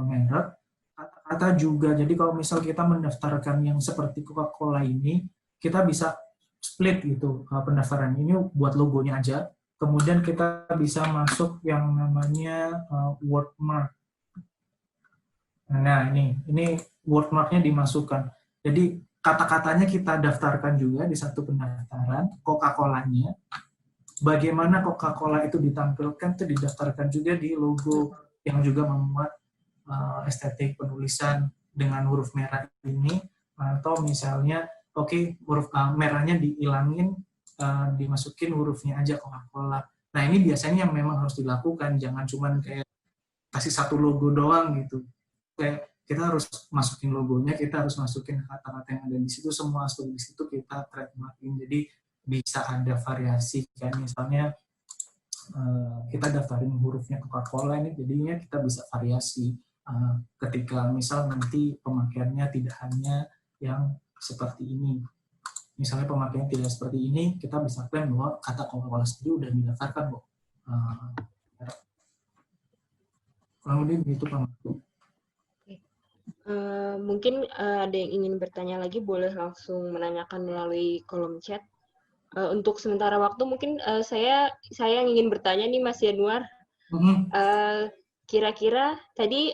merek. Kata-kata juga, jadi kalau misal kita mendaftarkan yang seperti Coca-Cola ini, kita bisa split gitu pendaftaran ini buat logonya aja. Kemudian kita bisa masuk yang namanya wordmark. Nah ini wordmarknya dimasukkan. Jadi kata-katanya kita daftarkan juga di satu pendaftaran, Coca-Colanya. Bagaimana Coca-Cola itu ditampilkan itu didaftarkan juga di logo yang juga memuat estetik penulisan dengan huruf merah ini, atau misalnya huruf merahnya dihilangin, dimasukin hurufnya aja Coca-Cola. Nah ini biasanya yang memang harus dilakukan, jangan cuman kayak kasih satu logo doang gitu. Kayak kita harus masukin logonya, kita harus masukin kata-kata yang ada di situ, semua aspek di situ kita trademarkin. Jadi bisa ada variasi, kayak misalnya kita daftarin hurufnya Coca-Cola ini, jadinya kita bisa variasi ketika misal nanti pemakaiannya tidak hanya yang seperti ini. Misalnya pemakaian tidak seperti ini, kita bisa klaim bahwa kata Coca-Cola sendiri udah didaftarkan kok. Kurang lebih begitu Pak Marco. Mungkin ada yang ingin bertanya lagi, boleh langsung menanyakan melalui kolom chat. Untuk sementara waktu mungkin saya yang ingin bertanya nih Mas Yanuar. Kira-kira tadi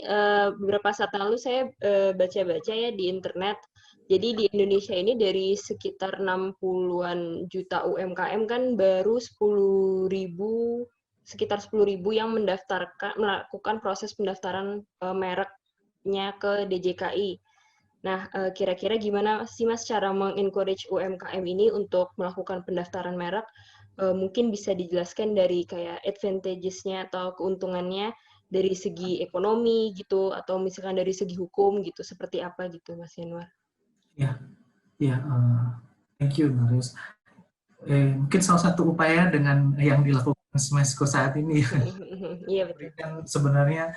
beberapa saat lalu saya baca-baca ya di internet. Jadi di Indonesia ini dari sekitar 60-an juta UMKM kan baru 10.000, sekitar 10.000 yang melakukan proses pendaftaran mereknya ke DJKI. Nah, kira-kira gimana sih Mas cara mengencourage UMKM ini untuk melakukan pendaftaran merek? Mungkin bisa dijelaskan dari kayak advantages-nya atau keuntungannya dari segi ekonomi gitu, atau misalkan dari segi hukum gitu, seperti apa gitu Mas Yanuar? Ya, thank you Marius. Mungkin salah satu upaya dengan yang dilakukan Smesco saat ini Iya betul. Sebenarnya,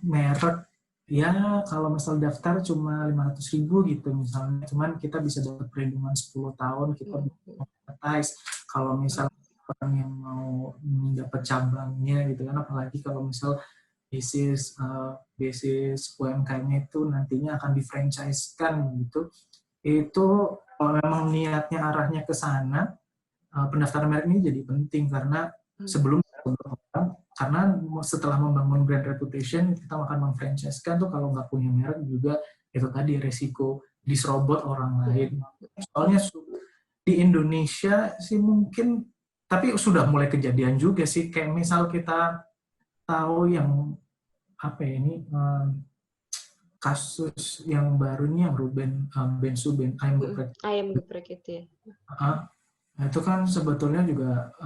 merek ya kalau misal daftar cuma 500.000 gitu misalnya, cuman kita bisa dapat perlindungan 10 tahun, kita bisa monetize. Kalau misal orang yang mau dapat cabangnya gitu kan, apalagi kalau misal basis UMKM-nya itu nantinya akan di-franchise-kan gitu, itu kalau memang niatnya arahnya ke sana, pendaftaran merek ini jadi penting karena sebelum karena setelah membangun brand reputation kita akan memfranchise-kan tuh, kalau nggak punya merek juga itu tadi resiko diserobot orang lain. Soalnya di Indonesia sih mungkin, tapi sudah mulai kejadian juga sih, kayak misal kita tahu yang apa ya ini kasus yang baru ini yang Ruben Bensu ayam geprek itu ya. Nah, itu kan sebetulnya juga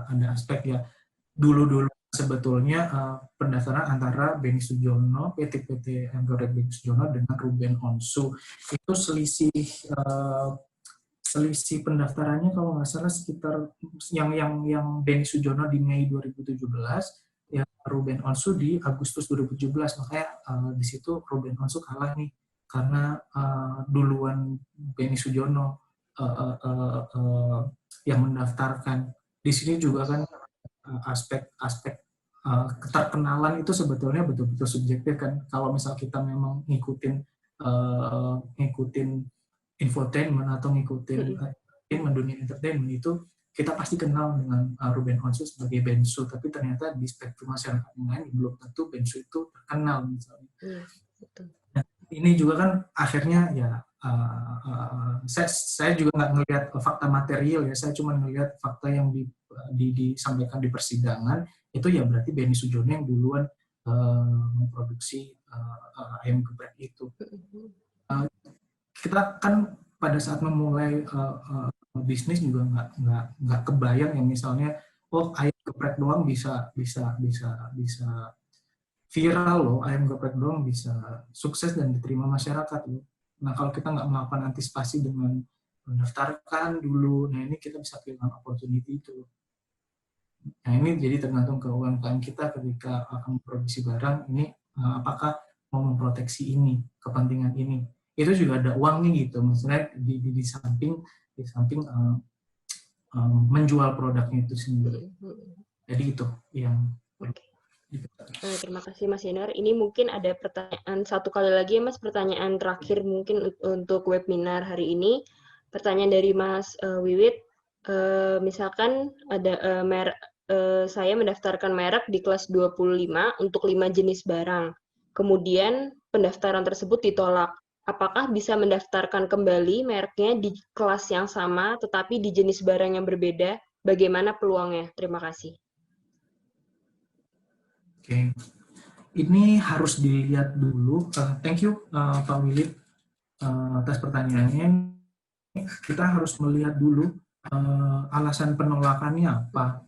ada aspek ya, dulu sebetulnya pendaftaran antara Beni Sujono, PT Anggoret Beni Sujono dengan Ruben Onsu itu selisih pendaftarannya kalau nggak salah sekitar yang Beni Sujono di Mei 2017, ya Ruben Onsu di Agustus 2017, makanya di situ Ruben Onsu kalah nih karena duluan Beni Sujono yang mendaftarkan. Di sini juga kan aspek keterkenalan itu sebetulnya betul-betul subjektif kan. Kalau misal kita memang ngikutin infotainment atau ngikutin dunia entertainment, itu kita pasti kenal dengan Ruben Onsu sebagai Bensu, tapi ternyata di spektrum masyarakat yang lain belum tentu Bensu itu terkenal misalnya. Nah, ini juga kan akhirnya ya saya juga nggak ngelihat fakta material ya, saya cuma ngelihat fakta yang disampaikan di persidangan, itu ya berarti Benny Sujono yang duluan memproduksi ayam geprek itu. Kita kan pada saat memulai bisnis juga nggak kebayang ya, misalnya oh ayam geprek doang bisa viral loh, ayam geprek doang bisa sukses dan diterima masyarakat loh. Nah kalau kita nggak melakukan antisipasi dengan mendaftarkan dulu, nah ini kita bisa kehilangan opportunity itu. Nah ini jadi tergantung ke UMKM kita ketika akan memproduksi barang ini, apakah mau memproteksi ini, kepentingan ini. Itu juga ada uangnya gitu, maksudnya di samping menjual produknya itu sendiri. Jadi itu yang. Terima kasih Mas Yanuar. Ini mungkin ada pertanyaan satu kali lagi ya Mas, pertanyaan terakhir mungkin untuk webinar hari ini. Pertanyaan dari Mas Wiwit, misalkan ada saya mendaftarkan merek di kelas 25 untuk 5 jenis barang. Kemudian pendaftaran tersebut ditolak. Apakah bisa mendaftarkan kembali mereknya di kelas yang sama tetapi di jenis barang yang berbeda? Bagaimana peluangnya? Terima kasih. Oke, ini harus dilihat dulu. Thank you Pak Wilit atas pertanyaannya. Kita harus melihat dulu alasan penolakannya apa.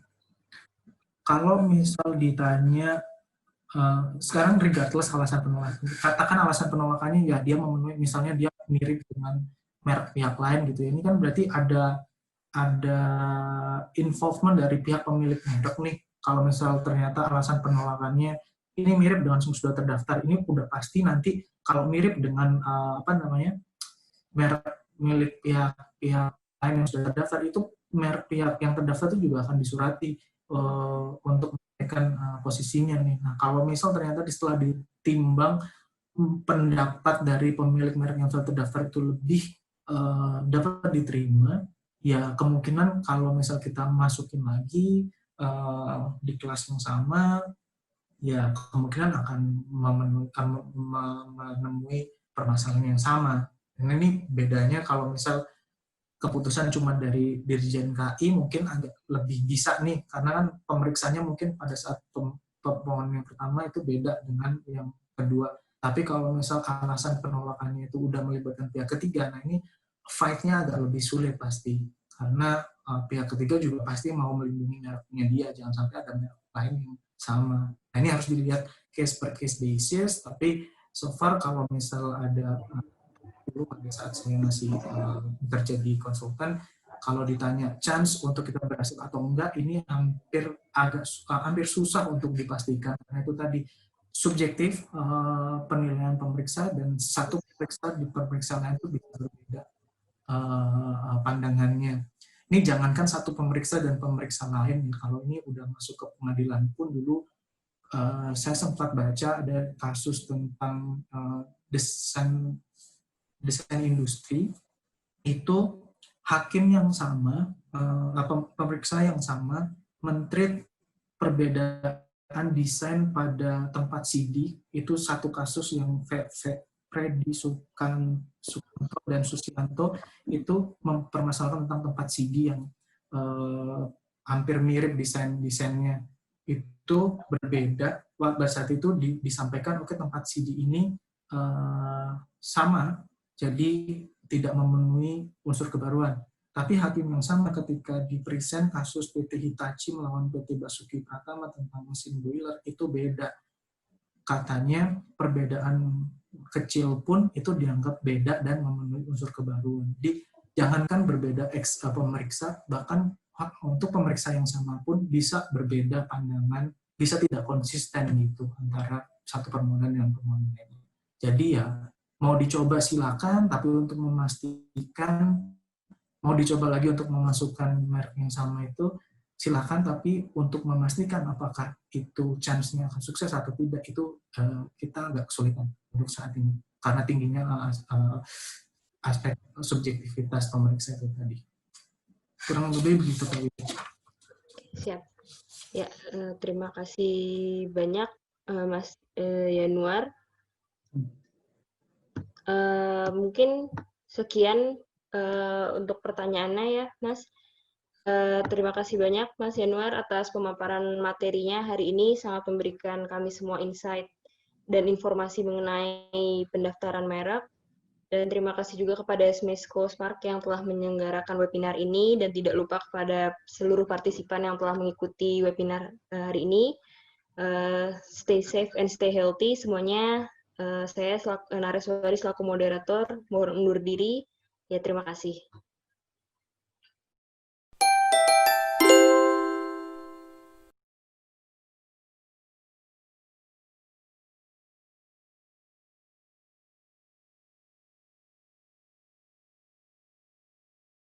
Kalau misal ditanya sekarang regardless alasan penolakan, katakan alasan penolakannya ya dia memenuhi, misalnya dia mirip dengan merek pihak lain gitu. Ini kan berarti ada involvement dari pihak pemilik merek nih. Kalau misal ternyata alasan penolakannya ini mirip dengan yang sudah terdaftar, ini udah pasti nanti kalau mirip dengan merek milik pihak lain yang sudah terdaftar, itu merek pihak yang terdaftar itu juga akan disurati untuk menaikkan posisinya nih. Nah kalau misal ternyata setelah ditimbang pendapat dari pemilik merek yang sudah terdaftar itu lebih dapat diterima, ya kemungkinan kalau misal kita masukin lagi di kelas yang sama, ya kemungkinan akan menemui permasalahan yang sama. Dan ini bedanya kalau misal keputusan cuma dari Dirjen KI mungkin agak lebih bisa nih, karena kan pemeriksaannya mungkin pada saat permohonan yang pertama itu beda dengan yang kedua. Tapi kalau misal alasan penolakannya itu udah melibatkan pihak ketiga, nah ini fight-nya agak lebih sulit pasti. Karena pihak ketiga juga pasti mau melindungi mereknya dia, jangan sampai ada merek lain yang sama. Nah ini harus dilihat case per case basis, tapi so far kalau misal ada dulu pada saat saya masih bekerja di konsultan, kalau ditanya chance untuk kita berhasil atau enggak, ini hampir susah untuk dipastikan. Karena itu tadi subjektif penilaian pemeriksa, dan satu pemeriksa di pemeriksa lain itu bisa berbeda pandangannya. Ini jangankan satu pemeriksa dan pemeriksa lain, kalau ini udah masuk ke pengadilan pun dulu saya sempat baca ada kasus tentang desain industri, itu hakim yang sama, pemeriksa yang sama, mentreat perbedaan desain pada tempat CD, itu satu kasus yang Freddy Sukanto dan Susianto itu mempermasalahkan tentang tempat CD yang hampir mirip desainnya itu berbeda. Pada saat itu disampaikan oke, tempat CD ini sama, jadi tidak memenuhi unsur kebaruan. Tapi hakim yang sama ketika dipresent kasus PT Hitachi melawan PT Basuki Pratama tentang mesin boiler itu beda. Katanya perbedaan kecil pun itu dianggap beda dan memenuhi unsur kebaruan. Jadi jangankan berbeda pemeriksa, bahkan untuk pemeriksa yang sama pun bisa berbeda pandangan, bisa tidak konsisten gitu antara satu permohonan dengan permohonan lain. Jadi ya mau dicoba silakan, tapi untuk memastikan, mau dicoba lagi untuk memasukkan merek yang sama itu silakan, tapi untuk memastikan apakah itu chance-nya akan sukses atau tidak, itu kita agak kesulitan untuk saat ini karena tingginya aspek subjektivitas pemeriksa itu tadi. Kurang lebih begitu Pak Wiwit. Siap. Ya, terima kasih banyak Mas Yanuar. Mungkin sekian untuk pertanyaannya ya, Mas. Terima kasih banyak Mas Yanuar atas pemaparan materinya hari ini, sangat memberikan kami semua insight dan informasi mengenai pendaftaran merek. Dan terima kasih juga kepada Smesco Spark yang telah menyelenggarakan webinar ini, dan tidak lupa kepada seluruh partisipan yang telah mengikuti webinar hari ini. Stay safe and stay healthy semuanya. Saya Nareswari selaku moderator mohon undur diri. Ya, terima kasih.